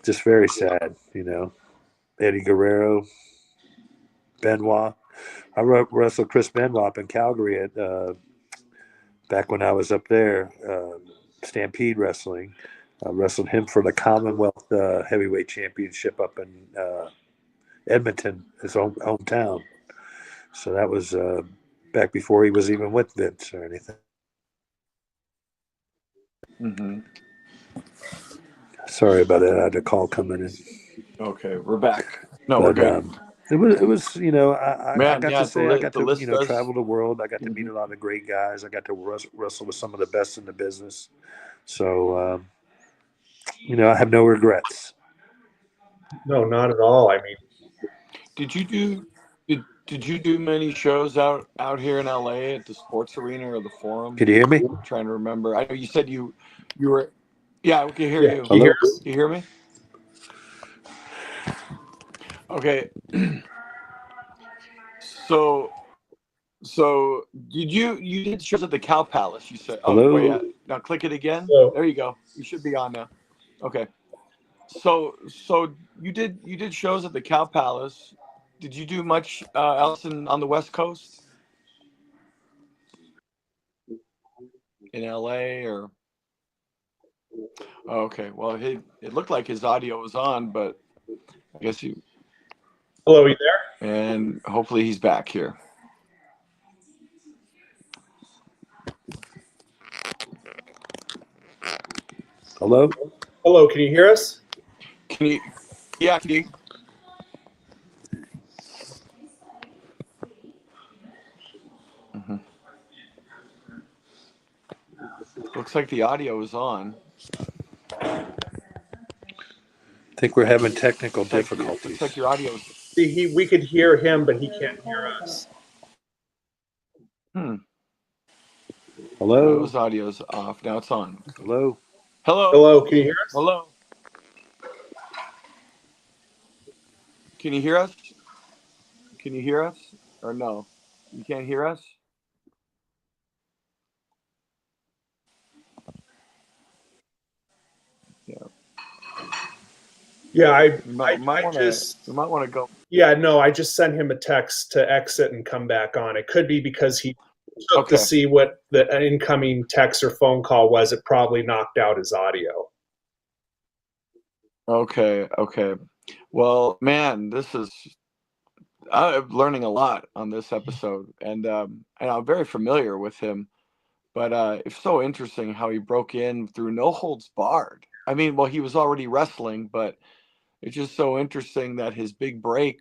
just very sad, Eddie Guerrero, Benoit. I wrestled Chris Benoit up in Calgary at back when I was up there, Stampede Wrestling. I wrestled him for the Commonwealth Heavyweight Championship up in Edmonton, his hometown. So that was back before he was even with Vince or anything. Mm-hmm. Sorry about that. I had a call coming in. Okay, we're back. No, we're good. It was I got to say, I got to travel the world. I got to meet a lot of great guys. I got to wrestle with some of the best in the business. So, I have no regrets. No, not at all. I mean, did you do many shows out here in LA at the Sports Arena or the Forum? Can you hear me? I'm trying to remember. I know you said you were. Yeah, we can hear you. Hello? You hear me? Okay. So you did shows at the Cow Palace? You said. Oh, Hello? wait. Now click it again. So- There you go. You should be on now. Okay. So you did shows at the Cow Palace. Did you do much else on the West Coast? In LA or? Oh, okay. Well, it looked like his audio was on, but I guess he. Hello, are you there? And hopefully he's back here. Hello? Hello, can you hear us? Can you? Yeah. Can you? Mhm. Looks like the audio is on. I think we're having technical Looks like difficulties. your audio is. We could hear him, but he can't hear us. Hello? His audio's off. Now it's on. Hello? Hello. Hello, can you hear us? Hello. Can you hear us? Can you hear us? Or no? You can't hear us? Yeah. Yeah, I You might want to go. Yeah, no, I just sent him a text to exit and come back on. It could be because he took to see what the incoming text or phone call was. It probably knocked out his audio. Okay. Well, man, I'm learning a lot on this episode, and I'm very familiar with him. But it's so interesting how he broke in through no holds barred. I mean, well, he was already wrestling, but it's just so interesting that his big break.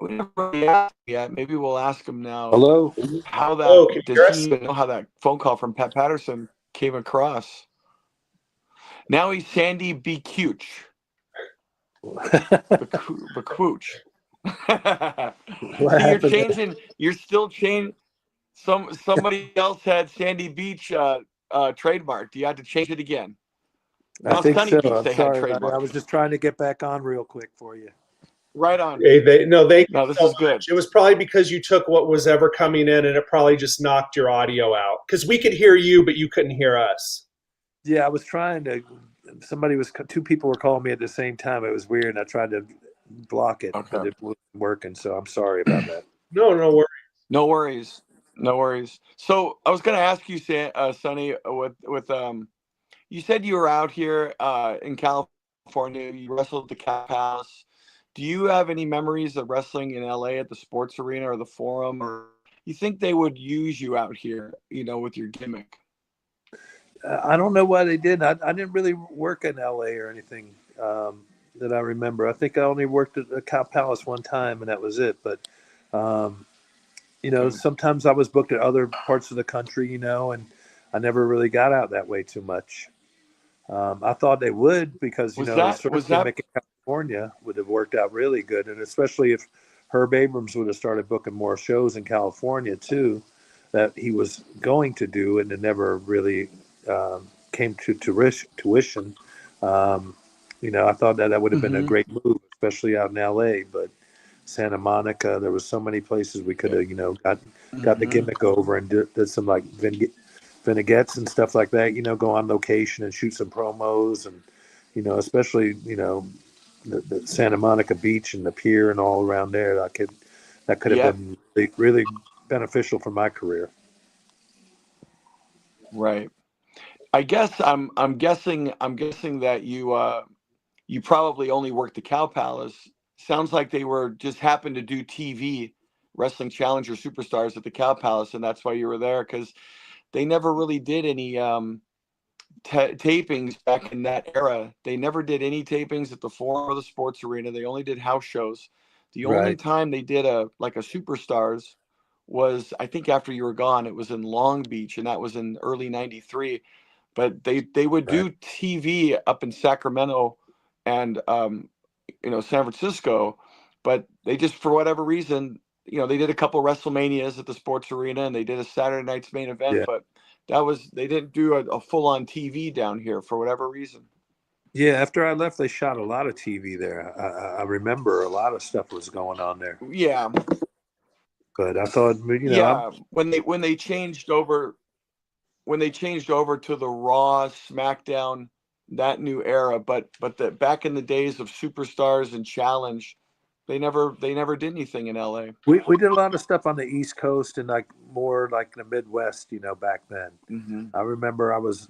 We never really asked him yet. Maybe we'll ask him now. Hello? How that Hello, can you does hear he us? even know how that phone call from Pat Patterson came across? Now he's Sandy B. Cooch. Bacooch. See, you're changing. You're still changing. Somebody else had Sandy Beach trademarked. Do you have to change it again? I think Sunny so. Beach, I'm they had sorry. trademarked. I was just trying to get back on real quick for you. Right on. No, this is good. It was probably because you took what was ever coming in, and it probably just knocked your audio out. Because we could hear you, but you couldn't hear us. Yeah, I was trying to. Two people were calling me at the same time. It was weird, and I tried to block it, but it wasn't working. So I'm sorry about that. No worries. No worries. So I was going to ask you, Sonny, with you said you were out here in California. You wrestled at the Cat Palace. Do you have any memories of wrestling in LA at the Sports Arena or the Forum, or you think they would use you out here, with your gimmick? I don't know why they didn't. I didn't really work in LA or anything that I remember. I think I only worked at the Cow Palace one time, and that was it. But sometimes I was booked at other parts of the country, and I never really got out that way too much. I thought they would because the surf gimmick in California would have worked out really good, and especially if Herb Abrams would have started booking more shows in California too, that he was going to do, and it never really came to tuition. I thought that would have been a great move, especially out in LA, but Santa Monica, there was so many places we could have, got the gimmick over and did some like vignettes and stuff like that, go on location and shoot some promos and, especially, the Santa Monica beach and the pier and all around there. That could have been really, really beneficial for my career. Right. I guess I'm guessing that you probably only worked the Cow Palace. Sounds like they were just happened to do TV wrestling challenger superstars at the Cow Palace, and that's why you were there, because they never really did any tapings back in that era. They never did any tapings at the Forum or the Sports Arena. They only did house shows. The only time they did a superstars was, I think, after you were gone. It was in Long Beach, and that was in early '93. But they would do TV up in Sacramento and San Francisco, but they just, for whatever reason, they did a couple WrestleManias at the Sports Arena, and they did a Saturday Night's Main Event, but they didn't do a full-on TV down here for whatever reason. Yeah, after I left, they shot a lot of TV there. I remember a lot of stuff was going on there. Yeah. But I thought, yeah, when they changed over to the Raw, SmackDown, that new era, but back in the days of Superstars and Challenge, they never did anything in LA. we did a lot of stuff on the East Coast and like more like the Midwest, back then. Mm-hmm. I remember I was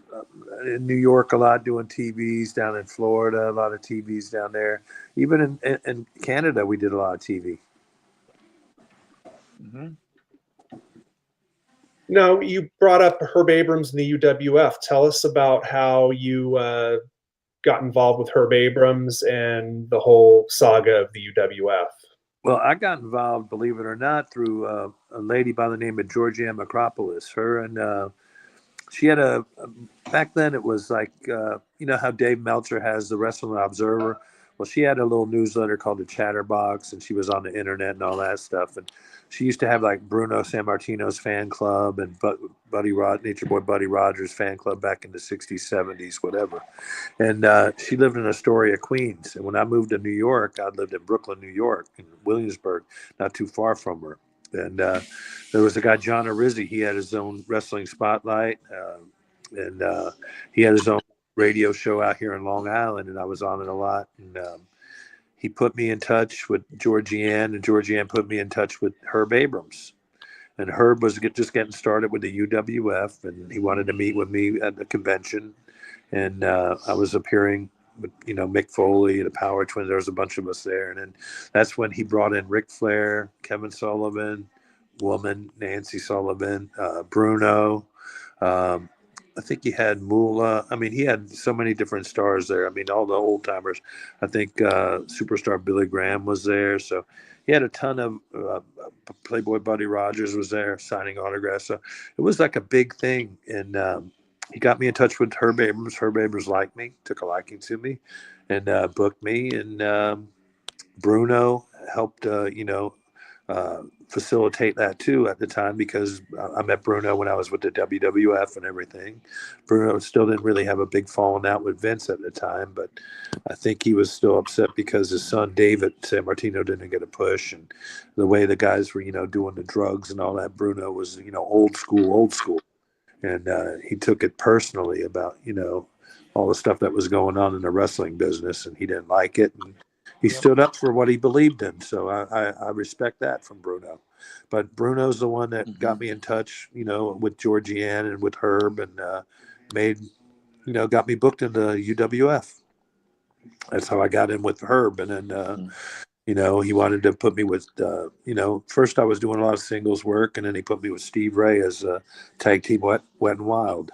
in New York a lot doing TVs, down in Florida, a lot of TVs down there. Even in Canada, we did a lot of TV. Mm-hmm. Now, you brought up Herb Abrams and the UWF. Tell us about how you got involved with Herb Abrams and the whole saga of the UWF. Well, I got involved, believe it or not, through a lady by the name of Georgianne Macropolis. Her and she had back then it was like, how Dave Meltzer has the Wrestling Observer. Well, she had a little newsletter called the Chatterbox, and she was on the internet and all that stuff. And she used to have like Bruno Sammartino's fan club and Nature Boy Buddy Rogers fan club back in the 60s, 70s, whatever. And she lived in Astoria, Queens. And when I moved to New York, I lived in Brooklyn, New York, in Williamsburg, not too far from her. And there was a guy, John Arizzi. He had his own wrestling spotlight, and he had his own radio show out here in Long Island, and I was on it a lot. And he put me in touch with Georgianne, and Georgianne put me in touch with Herb Abrams. And Herb was just getting started with the UWF, and he wanted to meet with me at the convention. And I was appearing with, Mick Foley, the Power Twins. There was a bunch of us there. And then that's when he brought in Ric Flair, Kevin Sullivan, Woman, Nancy Sullivan, Bruno. I think he had Moolah. I mean, he had so many different stars there. I mean, all the old timers. I think superstar Billy Graham was there. So he had a ton of Playboy Buddy Rogers was there signing autographs. So it was like a big thing. And he got me in touch with Herb Abrams. Herb Abrams liked me, took a liking to me, and booked me. And Bruno helped, facilitate that too at the time, because I met Bruno when I was with the WWF and everything. Bruno still didn't really have a big falling out with Vince at the time, but I think he was still upset because his son David Sammartino didn't get a push, and the way the guys were, doing the drugs and all that. Bruno was, old school, and he took it personally about, all the stuff that was going on in the wrestling business, and he didn't like it. And he stood up for what he believed in. So I respect that from Bruno. But Bruno's the one that got me in touch, with Georgianne and with Herb, and got me booked in the UWF. That's how I got in with Herb. And then, he wanted to put me with, first I was doing a lot of singles work, and then he put me with Steve Ray as a tag team Wet and Wild.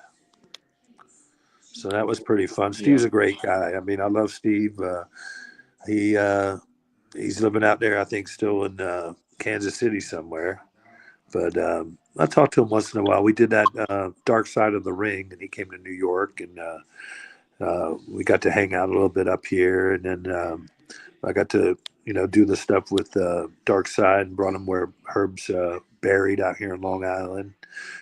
So that was pretty fun. Steve's a great guy. I mean, I love Steve. He's living out there, I think, still in Kansas City somewhere. But I talk to him once in a while. We did that Dark Side of the Ring, and he came to New York, and we got to hang out a little bit up here. And then I got to, do the stuff with Dark Side, and brought him where Herb's buried out here in Long Island,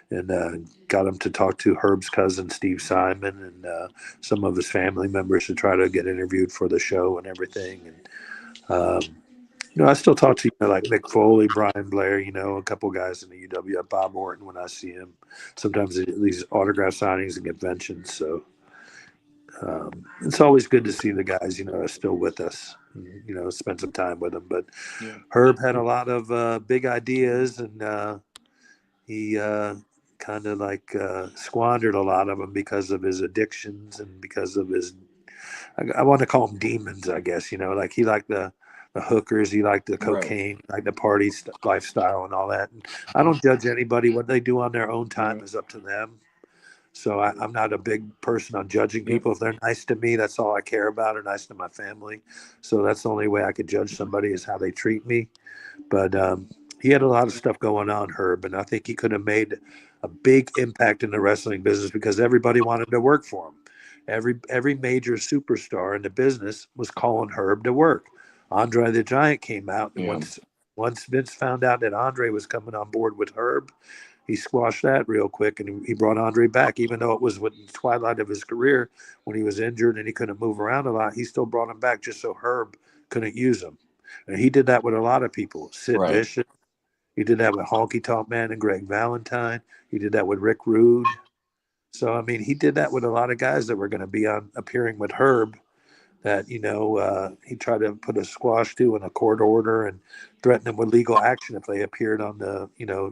and got him to talk to Herb's cousin, Steve Simon, and some of his family members to try to get interviewed for the show and everything. And I still talk to like Mick Foley, Brian Blair, a couple guys in the UWF, Bob Orton when I see him. Sometimes at these autograph signings and conventions. So it's always good to see the guys, are still with us. And, spend some time with them. But Herb had a lot of big ideas, and he kind of like squandered a lot of them because of his addictions and because of his, I want to call them demons, I guess. Like he liked the hookers, he liked the cocaine, like the party lifestyle and all that. And I don't judge anybody. What they do on their own time is up to them. So I'm not a big person on judging people. If they're nice to me, that's all I care about, or nice to my family. So that's the only way I could judge somebody is how they treat me. But he had a lot of stuff going on, Herb, and I think he could have made a big impact in the wrestling business because everybody wanted to work for him. Every major superstar in the business was calling Herb to work. Andre the Giant came out, and once Vince found out that Andre was coming on board with Herb, he squashed that real quick, and he brought Andre back, even though it was with the twilight of his career when he was injured and he couldn't move around a lot. He still brought him back just so Herb couldn't use him. And he did that with a lot of people. Sid Vicious, He did that with Honky Tonk Man and Greg Valentine. He did that with Rick Rude. So, I mean, he did that with a lot of guys that were going to be on appearing with Herb that, he tried to put a squash to in a court order and threaten them with legal action if they appeared on the,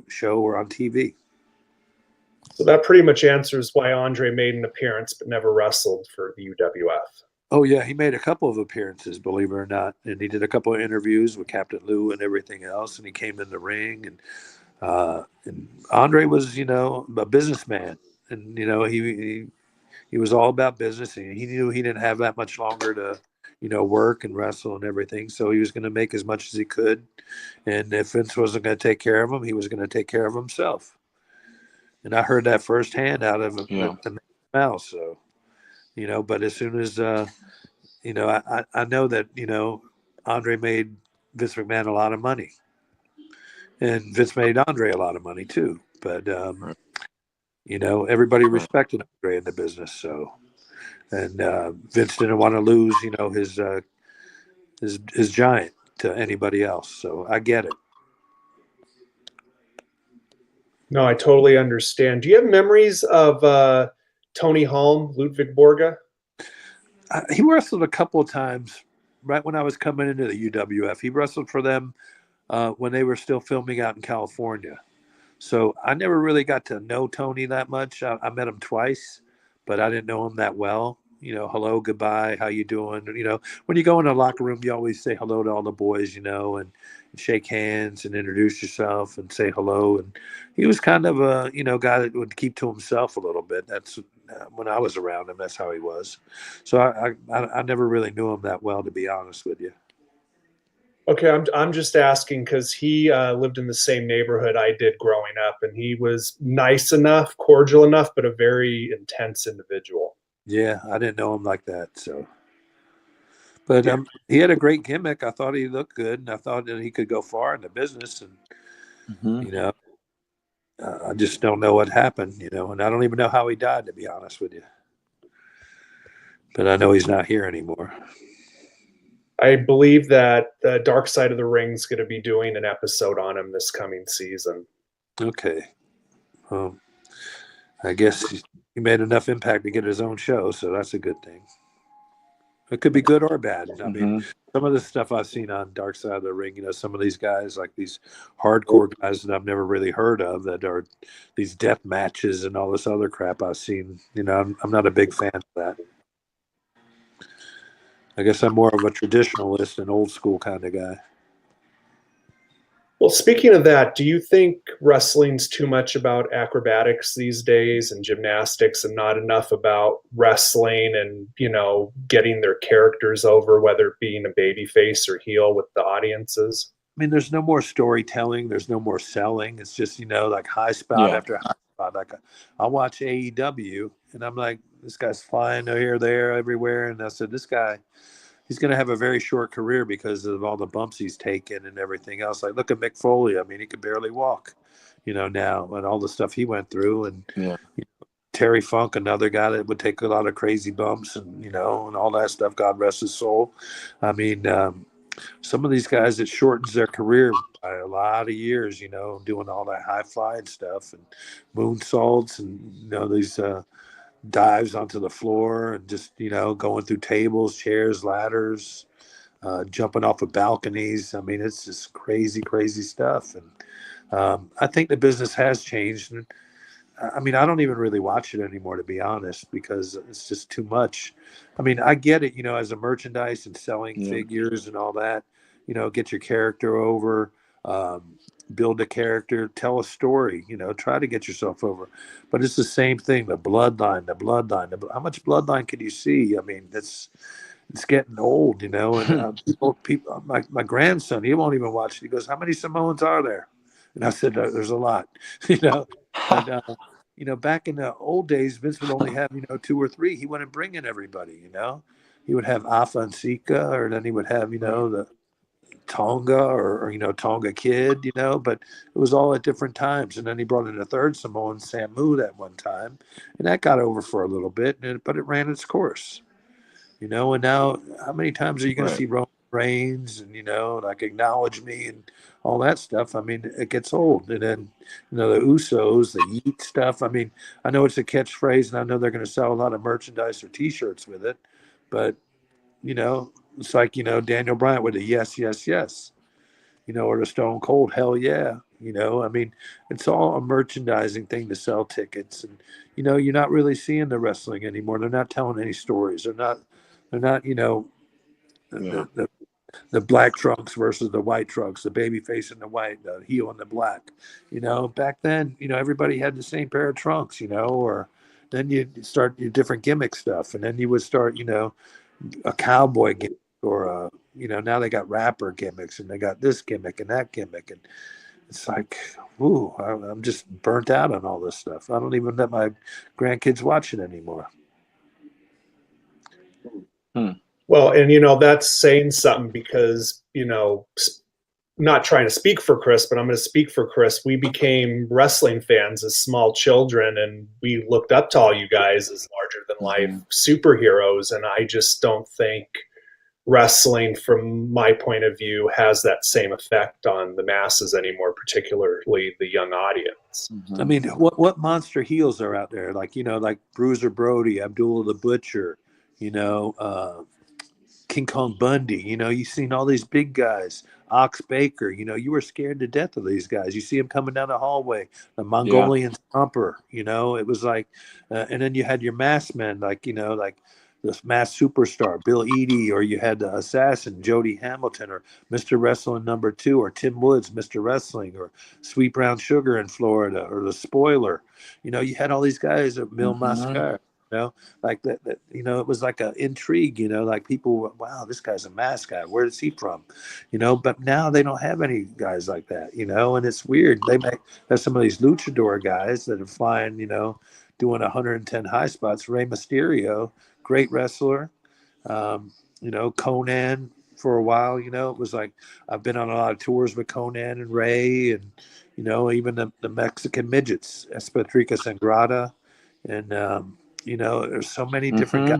show or on TV. So that pretty much answers why Andre made an appearance but never wrestled for the UWF. Oh, yeah. He made a couple of appearances, believe it or not. And he did a couple of interviews with Captain Lou and everything else. And he came in the ring. And Andre was, a businessman. And, he was all about business. And he knew he didn't have that much longer to, work and wrestle and everything. So he was going to make as much as he could. And if Vince wasn't going to take care of him, he was going to take care of himself. And I heard that firsthand out of the mouth. So, but as soon as, I know that, Andre made Vince McMahon a lot of money. And Vince made Andre a lot of money too. But, everybody respected Andre in the business. So, and Vince didn't want to lose, his giant to anybody else. So I get it. No, I totally understand. Do you have memories of Tony Holm, Ludwig Borga? He wrestled a couple of times right when I was coming into the UWF. He wrestled for them when they were still filming out in California. So I never really got to know Tony that much. I met him twice, but I didn't know him that well. Hello, goodbye, how you doing? When you go in the locker room, you always say hello to all the boys, and shake hands and introduce yourself and say hello. And he was kind of a, guy that would keep to himself a little bit. That's when I was around him. That's how he was. So I never really knew him that well, to be honest with you. Okay, I'm just asking because he lived in the same neighborhood I did growing up, and he was nice enough, cordial enough, but a very intense individual. Yeah, I didn't know him like that. So, but he had a great gimmick. I thought he looked good, and I thought that he could go far in the business. And I just don't know what happened. And I don't even know how he died, to be honest with you. But I know he's not here anymore. I believe that the Dark Side of the Ring is going to be doing an episode on him this coming season. Okay. Well, I guess he made enough impact to get his own show, so that's a good thing. It could be good or bad. I mean, some of the stuff I've seen on Dark Side of the Ring, some of these guys, like these hardcore guys that I've never really heard of, that are these death matches and all this other crap I've seen. I'm not a big fan of that. I guess I'm more of a traditionalist and old school kind of guy. Well, speaking of that, do you think wrestling's too much about acrobatics these days and gymnastics and not enough about wrestling and, getting their characters over, whether it being a baby face or heel with the audiences? I mean, there's no more storytelling. There's no more selling. It's just, like high spot after high spot. Like I watch AEW and I'm like, this guy's flying here, there, everywhere. And I said, this guy, he's going to have a very short career because of all the bumps he's taken and everything else. Like, look at Mick Foley. I mean, he could barely walk, now, and all the stuff he went through. And Terry Funk, another guy that would take a lot of crazy bumps and, and all that stuff. God rest his soul. I mean, some of these guys, it shortens their career by a lot of years, doing all that high flying stuff and moonsaults and, these dives onto the floor and just, going through tables, chairs, ladders, jumping off of balconies. I mean, it's just crazy, crazy stuff. And I think the business has changed. And I mean, I don't even really watch it anymore, to be honest, because it's just too much. I mean, I get it, as a merchandise and selling figures and all that, get your character over, build a character, tell a story, try to get yourself over. But it's the same thing, the bloodline. How much bloodline can you see? I mean, it's getting old, and people, my grandson, he won't even watch it. He goes, how many Samoans are there? And I said, there's a lot, But, back in the old days, Vince would only have, 2 or 3. He wouldn't bring in everybody, He would have Afa and Sika, or then he would have, the Tonga or Tonga Kid, but it was all at different times. And then he brought in a third Samoan, Samu, that one time. And that got over for a little bit, but it ran its course, and now how many times are you going to see Roman Reigns and, like Acknowledge Me and all that stuff. I mean, it gets old. And then, the Usos, the Yeet stuff. I mean, I know it's a catchphrase, and I know they're going to sell a lot of merchandise or T-shirts with it, but it's like Daniel Bryant with a yes, yes, yes. Or the Stone Cold, hell yeah. I mean, it's all a merchandising thing to sell tickets. And, you're not really seeing the wrestling anymore. They're not telling any stories. They're not, Yeah. the black trunks versus the white trunks, the baby face and the white, the heel and the black. Back then, everybody had the same pair of trunks, or then you start your different gimmick stuff. And then you would start, a cowboy gimmick or now they got rapper gimmicks and they got this gimmick and that gimmick. And it's like, ooh, I'm just burnt out on all this stuff. I don't even let my grandkids watch it anymore. Well, and that's saying something because, not trying to speak for Kris, but I'm going to speak for Kris. We became wrestling fans as small children, and we looked up to all you guys as larger than life superheroes. And I just don't think wrestling, from my point of view, has that same effect on the masses anymore, particularly the young audience. I mean, what monster heels are out there? Like, like Bruiser Brody, Abdullah the Butcher, King Kong Bundy, you've seen all these big guys, Ox Baker, you were scared to death of these guys. You see them coming down the hallway, the Mongolian Stomper, it was like, and then you had your masked men, like, like this masked superstar, Bill Eadie, or you had the assassin, Jody Hamilton, or Mr. Wrestling #2, or Tim Woods, Mr. Wrestling, or Sweet Brown Sugar in Florida, or the Spoiler. You had all these guys at Mil Mascar. Like that, it was like an intrigue, like people, wow, this guy's a mask guy. Where is he from? But now they don't have any guys like that, and it's weird. They have some of these luchador guys that are flying, doing 110 high spots. Rey Mysterio, great wrestler. Conan for a while, it was like, I've been on a lot of tours with Conan and Ray and, even the Mexican midgets, Espetrica Sangrada. And, there's so many different guys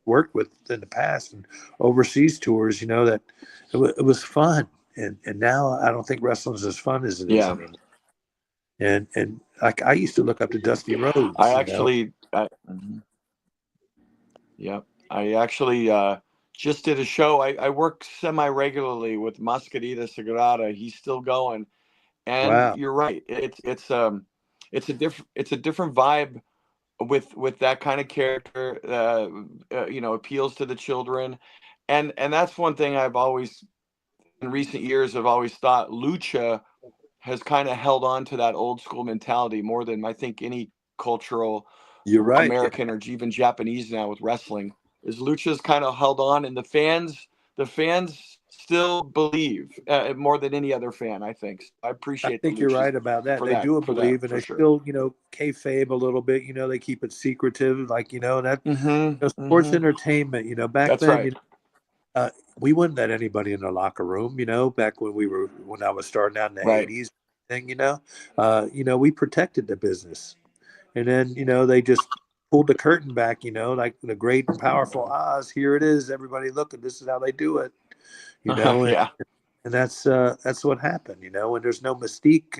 worked with in the past and overseas tours, that it was fun. And now I don't think wrestling's as fun as it is anymore. And like I used to look up to Dusty Rhodes. I actually just did a show. I work semi-regularly with Mascarita Sagrada. He's still going. And you're right. It's a different vibe with that kind of character, appeals to the children. And that's one thing I've always, in recent years, I've always thought lucha has kind of held on to that old school mentality more than I think any cultural American or even Japanese now with wrestling. Is lucha's kind of held on, and the fans still believe more than any other fan. I think. I appreciate. I think you're right about that. They do believe, and they still, kayfabe a little bit. They keep it secretive, like that. Sports entertainment. Back then, we wouldn't let anybody in the locker room. Back when I was starting out in the '80s, we protected the business, and then they just pulled the curtain back. Like the great and powerful Oz. Here it is, everybody looking. This is how they do it. And that's what happened, and there's no mystique,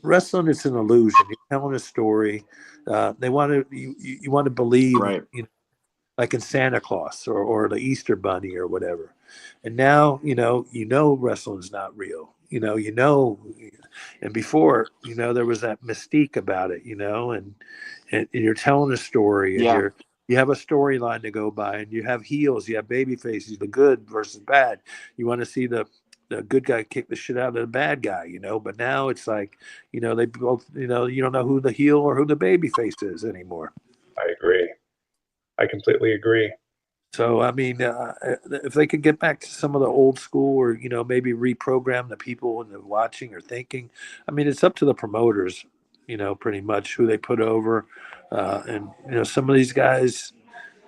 wrestling is an illusion. You're telling a story. They want to, you want to believe, like in Santa Claus or the Easter Bunny or whatever. And now, wrestling's not real, and before, there was that mystique about it, and you're telling a story and you have a storyline to go by, and you have heels, you have baby faces, the good versus bad. You want to see the good guy kick the shit out of the bad guy, but now it's like, they both, you don't know who the heel or who the baby face is anymore. I agree. I completely agree. So, I mean, if they could get back to some of the old school or, maybe reprogram the people and the watching or thinking, I mean, it's up to the promoters, pretty much who they put over. And, some of these guys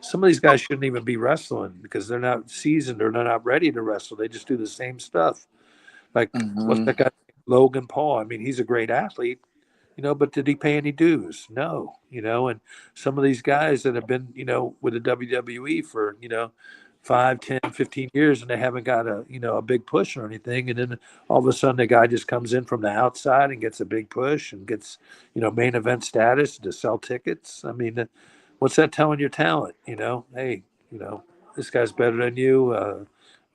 shouldn't even be wrestling because they're not seasoned or they're not ready to wrestle. They just do the same stuff. Like, what's that guy, Logan Paul? I mean, he's a great athlete, but did he pay any dues? No, and some of these guys that have been, with the WWE for, 5, 10, 15 years, and they haven't got a big push or anything. And then all of a sudden the guy just comes in from the outside and gets a big push and gets, main event status to sell tickets. I mean, what's that telling your talent? Hey, this guy's better than you.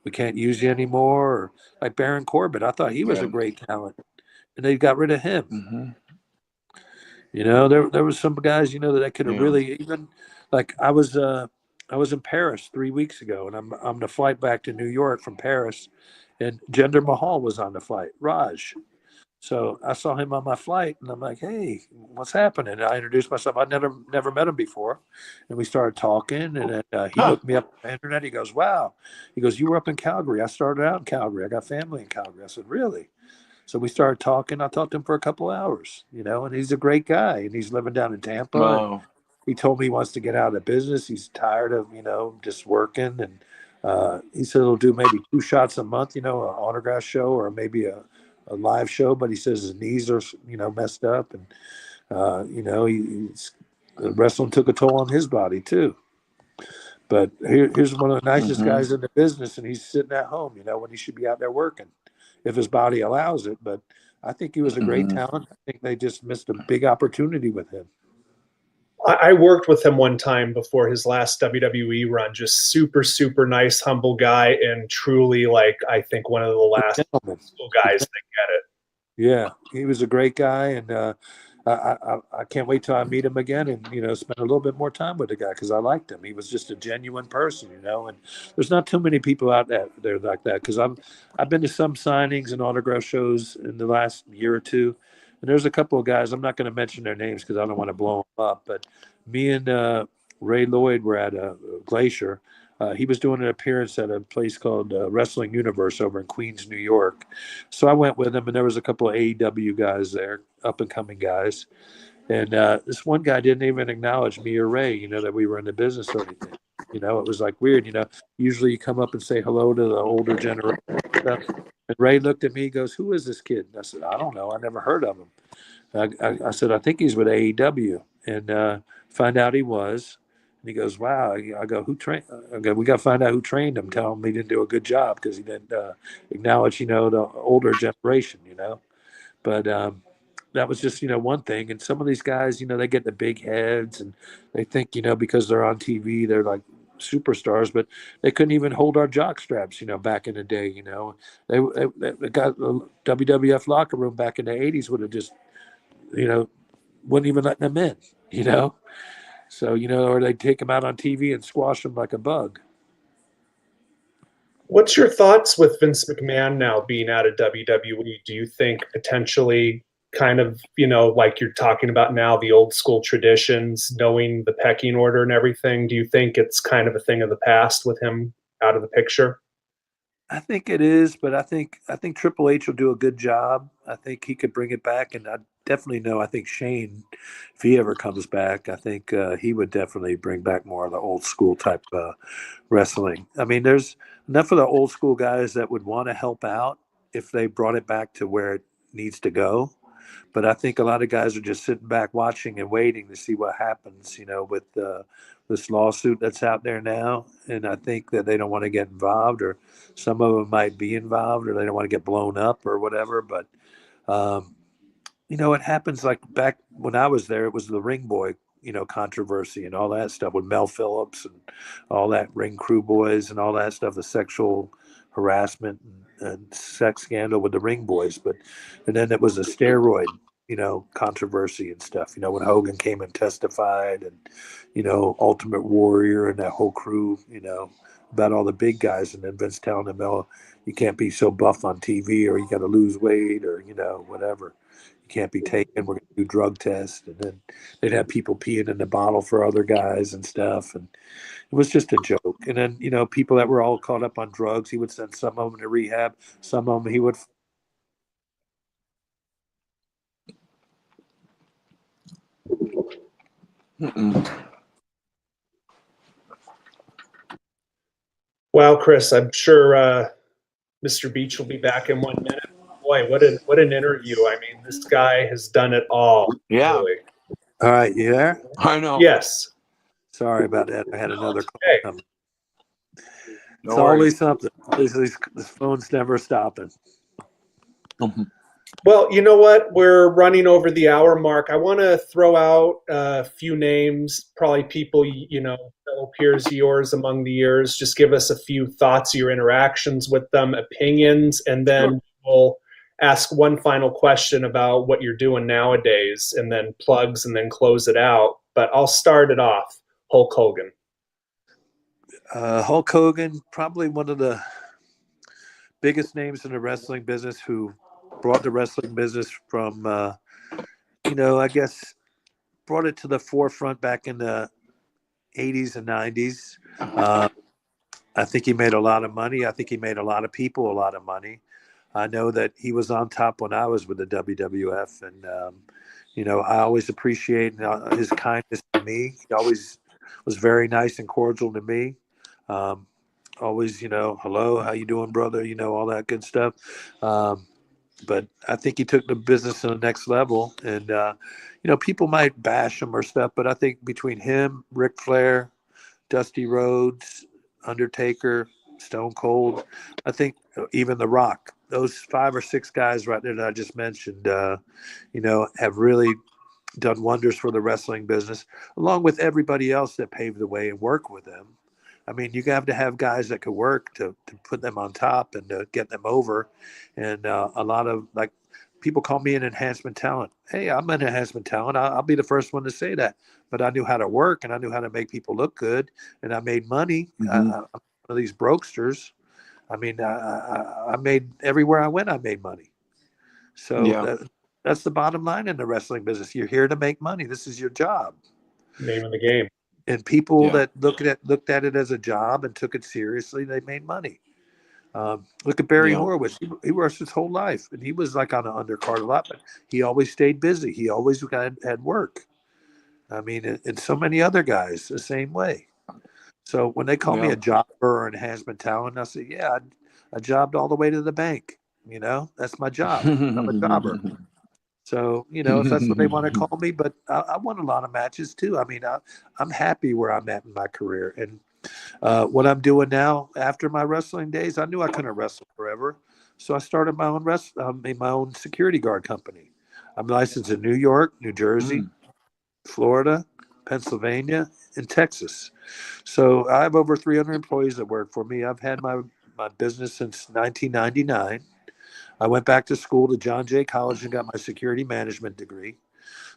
We can't use you anymore. Or like Baron Corbin, I thought he was a great talent, and they got rid of him. Mm-hmm. There was some guys, that I could have really even, like I was in Paris 3 weeks ago, and I'm on the flight back to New York from Paris, and Jinder Mahal was on the flight, Raj. So I saw him on my flight, and I'm like, "Hey, what's happening?" And I introduced myself. I'd never met him before, and we started talking. And then, he looked me up on the internet. He goes, "Wow," he goes, "You were up in Calgary. I started out in Calgary. I got family in Calgary." I said, "Really?" So we started talking. I talked to him for a couple of hours, and he's a great guy, and he's living down in Tampa. Wow. He told me he wants to get out of the business. He's tired of, just working. And he said he'll do maybe 2 shots a month, an autograph show or maybe a live show. But he says his knees are, messed up. And, he's wrestling took a toll on his body too. But here's one of the nicest guys in the business, and he's sitting at home, when he should be out there working if his body allows it. But I think he was a great talent. I think they just missed a big opportunity with him. I worked with him one time before his last WWE run. Just super, super nice, humble guy, and truly, I think one of the last guys that get it. Yeah, he was a great guy, and I can't wait till I meet him again and spend a little bit more time with the guy because I liked him. He was just a genuine person, and there's not too many people out there like that because I've been to some signings and autograph shows in the last year or two. And there's a couple of guys, I'm not going to mention their names because I don't want to blow them up, but me and Ray Lloyd were at a Glacier. He was doing an appearance at a place called Wrestling Universe over in Queens, New York. So I went with him, and there was a couple of AEW guys there, up-and-coming guys. And this one guy didn't even acknowledge me or Ray, that we were in the business or anything. It was like weird, Usually you come up and say hello to the older generation and stuff. And Ray looked at me, he goes, "Who is this kid?" And I said, "I don't know. I never heard of him." I said, "I think he's with AEW." And find out he was. And he goes, "Wow." I go, "Who trained?" I go, "We got to find out who trained him. Tell him he didn't do a good job because he didn't acknowledge, the older generation, But that was just, one thing. And some of these guys, they get the big heads and they think, because they're on TV, they're like superstars, but they couldn't even hold our jock straps, back in the day, They got the WWF locker room back in the 80s would have just, wouldn't even let them in, So, or they'd take them out on TV and squash them like a bug. What's your thoughts with Vince McMahon now being out of WWE? Do you think potentially kind of, like you're talking about now, the old school traditions, knowing the pecking order and everything, do you think it's kind of a thing of the past with him out of the picture? I think it is, but I think Triple H will do a good job. I think he could bring it back, and I definitely know. I think Shane, if he ever comes back, I think he would definitely bring back more of the old school type wrestling. I mean, there's enough of the old school guys that would want to help out if they brought it back to where it needs to go. But I think a lot of guys are just sitting back watching and waiting to see what happens, with this lawsuit that's out there now. And I think that they don't want to get involved, or some of them might be involved, or they don't want to get blown up or whatever. But, it happens like back when I was there, it was the Ring Boy, controversy and all that stuff with Mel Phillips and all that Ring Crew Boys and all that stuff, the sexual harassment and sex scandal with the Ring Boys. And then it was a steroid, controversy and stuff, when Hogan came and testified and, Ultimate Warrior and that whole crew, about all the big guys. And then Vince telling them, "Oh, you can't be so buff on TV, or you got to lose weight, or, whatever. You can't be taken. We're going to do drug tests." And then they'd have people peeing in the bottle for other guys and stuff. And it was just a joke. And then, people that were all caught up on drugs, he would send some of them to rehab. Some of them he would. Well, Kris, I'm sure Mr. Beach will be back in 1 minute. Boy, what an interview. I mean, this guy has done it all. Yeah. Really. All right, you there? I know. Yes. Sorry about that. I had another call coming. No It's worries. always something. This phone's never stopping. Well, you know what? We're running over the hour mark. I want to throw out a few names, probably people, fellow peers of yours among the years. Just give us a few thoughts, your interactions with them, opinions, and then we'll ask one final question about what you're doing nowadays, and then plugs, and then close it out. But I'll start it off. Hulk Hogan. Hulk Hogan, probably one of the biggest names in the wrestling business, who brought the wrestling business from, I guess, brought it to the forefront back in the 80s and 90s. I think he made a lot of money. I think he made a lot of people a lot of money. I know that he was on top when I was with the WWF, and I always appreciate his kindness to me. He always was very nice and cordial to me. Always, hello, how you doing, brother? All that good stuff. But I think he took the business to the next level, and people might bash him or stuff, but I think between him, Ric Flair, Dusty Rhodes, Undertaker, Stone Cold, I think even The Rock, those 5 or 6 guys right there that I just mentioned, have really done wonders for the wrestling business, along with everybody else that paved the way and worked with them. I mean, you have to have guys that could work to put them on top and to get them over. And a lot of, like, people call me an enhancement talent. Hey, I'm an enhancement talent. I'll be the first one to say that. But I knew how to work, and I knew how to make people look good, and I made money. I'm one of these brokesters. I mean, I made, everywhere I went, I made money. So that's the bottom line in the wrestling business. You're here to make money. This is your job. Name of the game. And people that looked at it as a job and took it seriously, they made money. Look at Barry Horowitz. He worked his whole life, and he was like on an undercard a lot, but he always stayed busy. He always had work. I mean, and so many other guys the same way. So when they call me a jobber or enhancement talent, I say, yeah, I jobbed all the way to the bank. That's my job. I'm a jobber. So, if that's what they want to call me, but I won a lot of matches too. I mean, I'm happy where I'm at in my career. And what I'm doing now after my wrestling days, I knew I couldn't wrestle forever. So I started my own security guard company. I'm licensed in New York, New Jersey, Florida, Pennsylvania, and Texas. So I have over 300 employees that work for me. I've had my business since 1999. I went back to school to John Jay College and got my security management degree.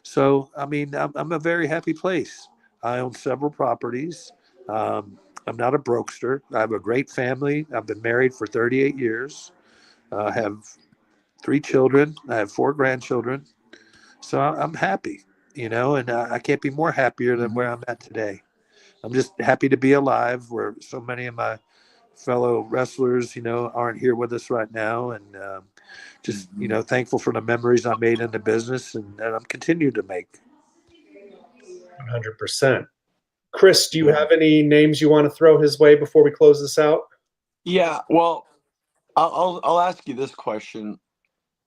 So, I mean, I'm a very happy place. I own several properties. I'm not a brokester. I have a great family. I've been married for 38 years. I have 3 children. I have 4 grandchildren. So I'm happy, and I can't be more happier than where I'm at today. I'm just happy to be alive, where so many of my fellow wrestlers, aren't here with us right now. And just, thankful for the memories I made in the business and that I'm continuing to make. 100%. Kris, do you have any names you want to throw his way before we close this out? Yeah, well, I'll ask you this question.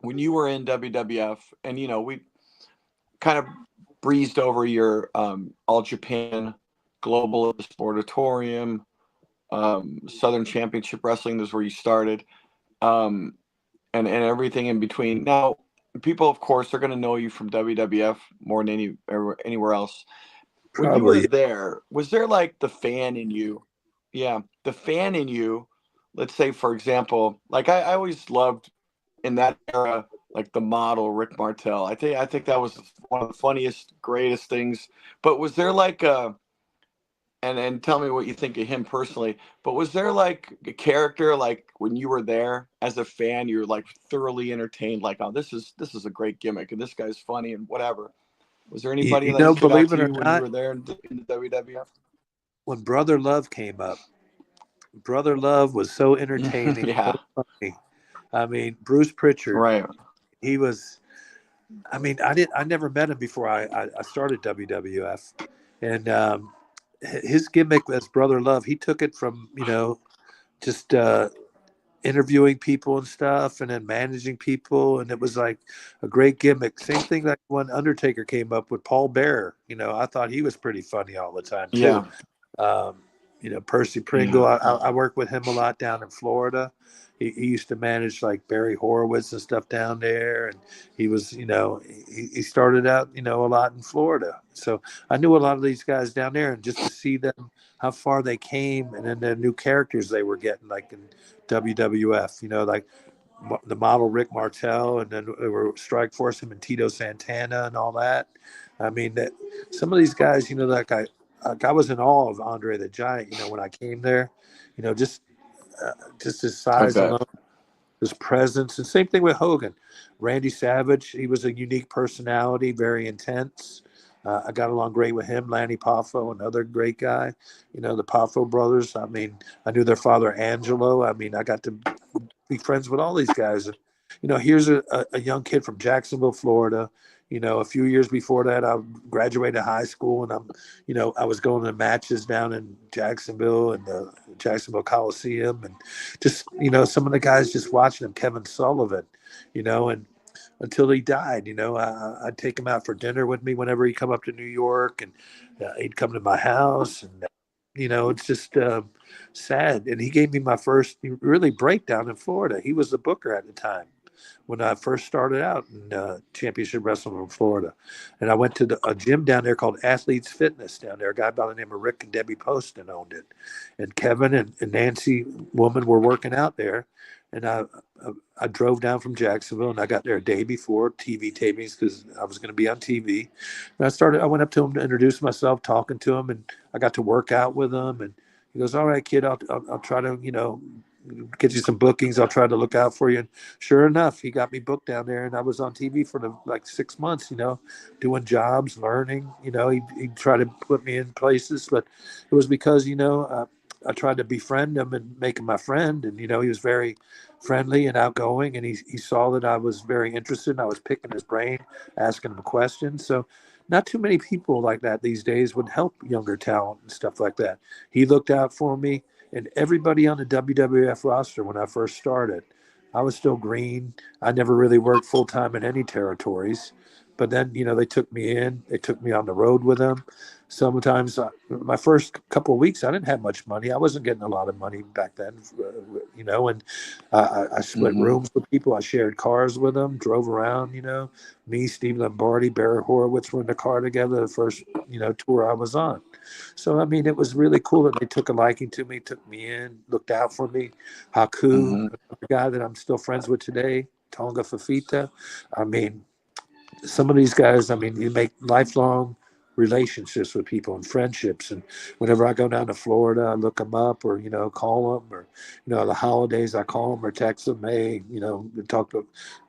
When you were in WWF, and we kind of breezed over your All Japan Global Sportatorium, Southern Championship Wrestling is where you started, and everything in between. Now, people, of course, are going to know you from WWF more than anywhere else. When you were there, was there like the fan in you? Yeah, the fan in you. Let's say, for example, like I always loved in that era, like the model Rick Martel. I think that was one of the funniest, greatest things. But was there like and tell me what you think of him personally, but was there like a character, like when you were there as a fan, you're like thoroughly entertained, like, oh, this is a great gimmick and this guy's funny and whatever? Was there anybody that stood out to you when you were there in the WWF? When Brother Love came up, Brother Love was so entertaining. So funny. I mean, Bruce Pritchard, right? He was, I mean, I never met him before I started WWF, and his gimmick as Brother Love, he took it from, just interviewing people and stuff, and then managing people, and it was like a great gimmick. Same thing like when Undertaker came up with Paul Bearer. I thought he was pretty funny all the time too. Percy Pringle. I worked with him a lot down in Florida. He used to manage like Barry Horowitz and stuff down there, and he was, he started out, a lot in Florida. So I knew a lot of these guys down there, and just to see them, how far they came, and then the new characters they were getting, like in WWF, like the model Rick Martel, and then there were Strike Force, him and Tito Santana and all that. I mean, that some of these guys, I was in awe of Andre the Giant, when I came there, just his size alone, his presence, and same thing with Hogan. Randy Savage, he was a unique personality, very intense. I got along great with him. Lanny Poffo, another great guy. The Poffo brothers. I mean, I knew their father, Angelo. I mean, I got to be friends with all these guys. Here's a young kid from Jacksonville, Florida. A few years before that, I graduated high school, and I was going to matches down in Jacksonville and the Jacksonville Coliseum, and just, some of the guys just watching him, Kevin Sullivan, and until he died, I'd take him out for dinner with me whenever he'd come up to New York, and he'd come to my house, and it's just sad. And he gave me my first really breakdown in Florida. He was the booker at the time when I first started out in Championship Wrestling in Florida. And I went to a gym down there called Athletes Fitness down there. A guy by the name of Rick and Debbie Poston owned it. And Kevin and Nancy Woman were working out there. And I drove down from Jacksonville, and I got there a day before TV tapings because I was going to be on TV. And I went up to him to introduce myself, talking to him, and I got to work out with him. And he goes, "All right, kid, I'll try to, get you some bookings. I'll try to look out for you." And sure enough, he got me booked down there, and I was on TV for like 6 months, doing jobs, learning. He tried to put me in places, but it was because, I tried to befriend him and make him my friend. And, he was very friendly and outgoing, and he saw that I was very interested, and I was picking his brain, asking him questions. So not too many people like that these days would help younger talent and stuff like that. He looked out for me. And everybody on the WWF roster when I first started, I was still green. I never really worked full-time in any territories. But then, they took me in. They took me on the road with them. Sometimes my first couple of weeks, I didn't have much money. I wasn't getting a lot of money back then, and I split rooms with people. I shared cars with them, drove around, Me, Steve Lombardi, Barry Horowitz were in the car together the first, tour I was on. So, I mean, it was really cool that they took a liking to me, took me in, looked out for me. Haku, a guy that I'm still friends with today, Tonga Fafita. I mean, some of these guys, you make lifelong relationships with people and friendships. And whenever I go down to Florida, I look them up or, call them, or, the holidays, I call them or text them, hey,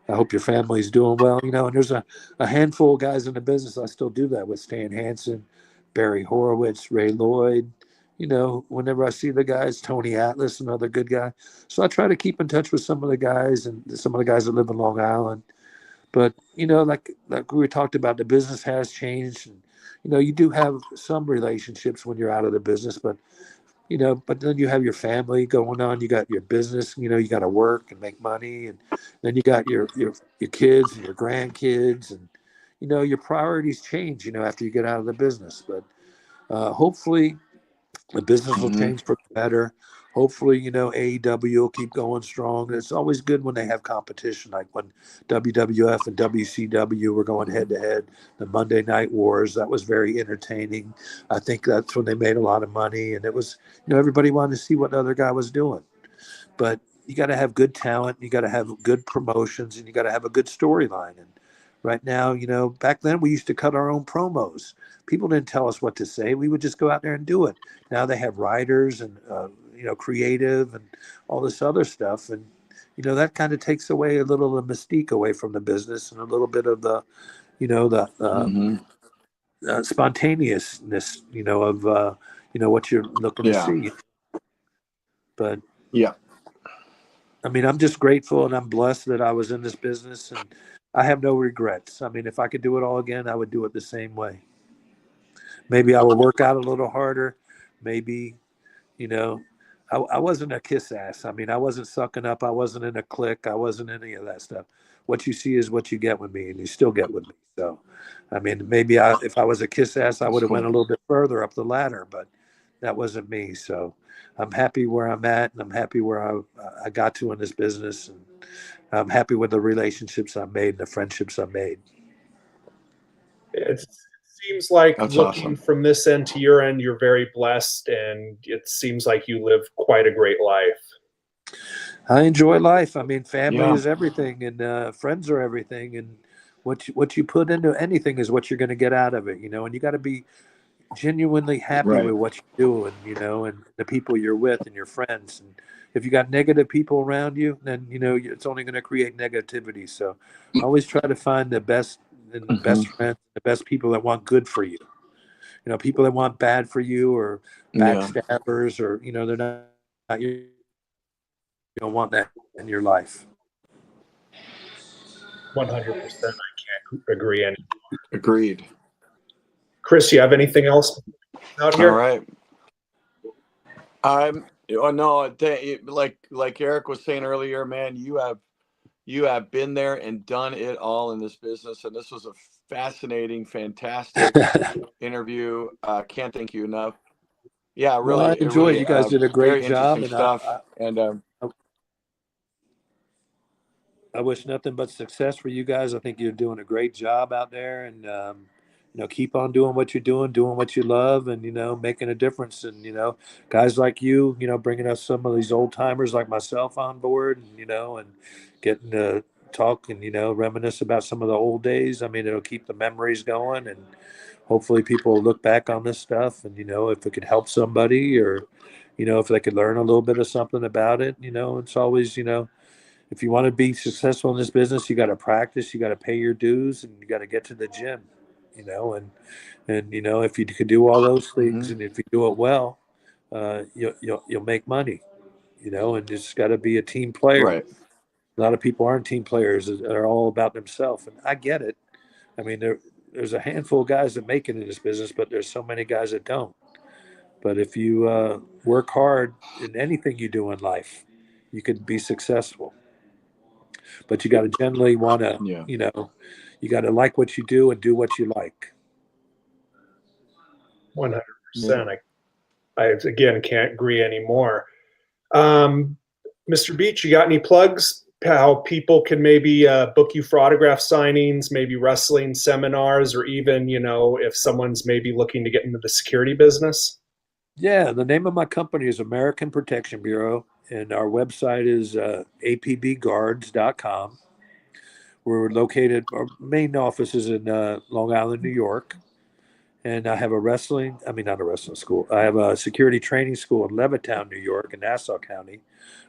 I hope your family's doing well, and there's a handful of guys in the business I still do that with. Stan Hansen, Barry Horowitz, Ray Lloyd, whenever I see the guys, Tony Atlas, another good guy. So I try to keep in touch with some of the guys and some of the guys that live in Long Island. But, like we talked about, the business has changed. And, you do have some relationships when you're out of the business, but then you have your family going on. You got your business, you got to work and make money. And then you got your kids and your grandkids. And, your priorities change, after you get out of the business. But hopefully the business will change for the better. Hopefully, AEW will keep going strong. It's always good when they have competition, like when WWF and WCW were going head-to-head, the Monday Night Wars. That was very entertaining. I think that's when they made a lot of money, and it was, everybody wanted to see what the other guy was doing. But you got to have good talent, you got to have good promotions, and you got to have a good storyline. And right now, back then we used to cut our own promos. People didn't tell us what to say. We would just go out there and do it. Now they have writers and, creative and all this other stuff. And, that kind of takes away a little of the mystique away from the business and a little bit of the, spontaneousness, of, what you're looking to see. But yeah, I'm just grateful and I'm blessed that I was in this business, and I have no regrets. If I could do it all again, I would do it the same way. Maybe I would work out a little harder. Maybe, I wasn't a kiss ass. I wasn't sucking up. I wasn't in a clique. I wasn't any of that stuff. What you see is what you get with me, and you still get with me. So, maybe if I was a kiss ass, I would have went a little bit further up the ladder, but that wasn't me. So I'm happy where I'm at, and I'm happy where I got to in this business, and I'm happy with the relationships I made and the friendships I made. It seems like That's looking awesome. from this end to your end, you're very blessed, and it seems like you live quite a great life. I enjoy life. I mean, family Yeah. is everything, and friends are everything, and what you put into anything is what you're going to get out of it, you know. And you got to be genuinely happy Right. with what you're doing, you know, and the people you're with and your friends. And if you got negative people around you, then you know it's only going to create negativity. So I always try to find the best and Mm-hmm. best friends, the best people that want good for you. You know, people that want bad for you, or Yeah. backstabbers, or you know, they're not you don't want that in your life. 100%. I can't agree any. Agreed. Kris, you have anything else out All here? right. Oh no, like Eric was saying earlier, man, you have been there and done it all in this business, and this was a fascinating, fantastic interview. Can't thank you enough. Yeah, Well, I really, it enjoyed it. really You guys did a great very job, interesting and stuff. And I wish nothing but success for you guys. I think you're doing a great job out there, and you know, keep on doing what you're doing what you love, and you know, making a difference. And you know, guys like you know, bringing us some of these old timers like myself on board, and, you know, and getting to talk and you know, reminisce about some of the old days. I mean, it'll keep the memories going, and hopefully, people will look back on this stuff, and you know, if it could help somebody, or you know, if they could learn a little bit of something about it. You know, it's always, you know, if you want to be successful in this business, you got to practice, you got to pay your dues, and you got to get to the gym, you know. And you know, if you could do all those things, mhm. and if you do it well, you'll make money, you know. And it's got to be a team player. Right. A lot of people aren't team players; they're all about themselves, and I get it. I mean, there's a handful of guys that make it in this business, but there's so many guys that don't. But if you work hard in anything you do in life, you can be successful. But you got to generally want to, Yeah. you know, you got to like what you do and do what you like. 100%. I again can't agree anymore. Mr. Beach, you got any plugs? How people can maybe book you for autograph signings, maybe wrestling seminars, or even, you know, if someone's maybe looking to get into the security business? Yeah, the name of my company is American Protection Bureau, and our website is apbguards.com. We're located, our main office is in Long Island, New York. And I have not a wrestling school. I have a security training school in Levittown, New York, in Nassau County,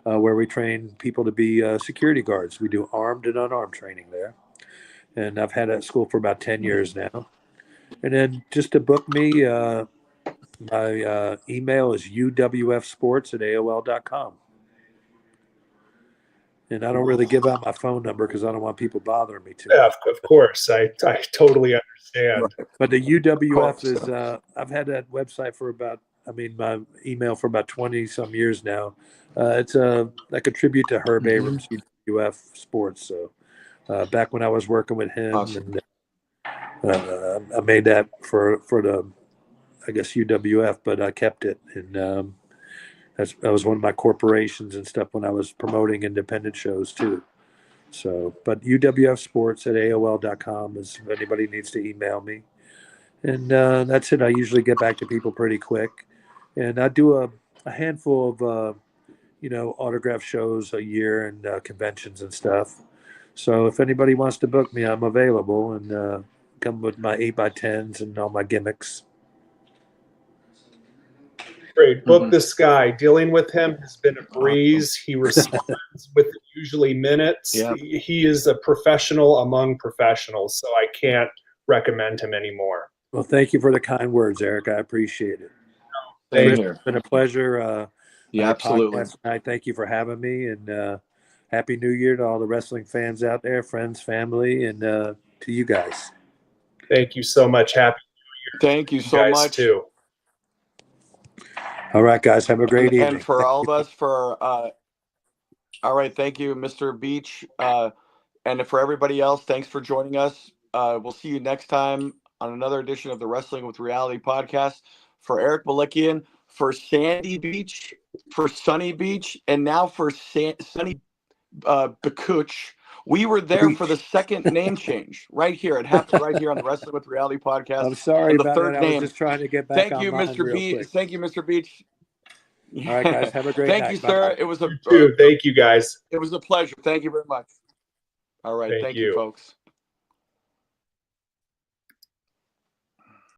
where we train people to be security guards. We do armed and unarmed training there. And I've had that school for about 10 years now. And then just to book me, my email is uwfsports at AOL.com. And I don't really give out my phone number because I don't want people bothering me too Yeah, much. of course. I totally understand. Right. But the UWF Cool. is, I've had that website for about, my email for about 20 some years now. It's I contribute to Herb Mhm. Abrams UWF Sports. So back when I was working with him, Awesome. and I made that for the, I guess, UWF, but I kept it. And that was one of my corporations and stuff when I was promoting independent shows too. So, but UWF Sports at AOL.com is if anybody needs to email me. And that's it. I usually get back to people pretty quick, and I do a handful of you know, autograph shows a year and conventions and stuff. So if anybody wants to book me, I'm available, and come with my 8x10s and all my gimmicks. Great. Book Mhm. this guy. Dealing with him has been a Awesome. breeze. He responds within usually minutes. Yeah. He is a professional among professionals, so I can't recommend him anymore. Well, thank you for the kind words, Eric. I appreciate it. Same Thank Kris, you. here. it's been a pleasure on Yeah, your absolutely. podcast tonight. Thank you for having me, and happy New Year to all the wrestling fans out there, friends, family, and to you guys. Thank you so much. Happy Thank you you so guys much. too. All right, guys, have a great evening. And for all of us, all right, thank you, Mr. Beach. And for everybody else, thanks for joining us. We'll see you next time on another edition of the Wrestling with Reality podcast. For Eric Melikian, for Sandy Beach, for Sunny Beach, and now for Sunny Bakuch. We were there for the second name change right here. It happened right here on the Wrestling with Reality podcast. I'm sorry and the about third that. name. I was just trying to get back Thank on you, mine Mr. real Beach. quick. Thank you, Mr. Beach. All right, guys. Have a great Thank night. you, sir. Bye-bye. It was a Dude, thank you guys. It was a pleasure. Thank you very much. All right. Thank you, folks.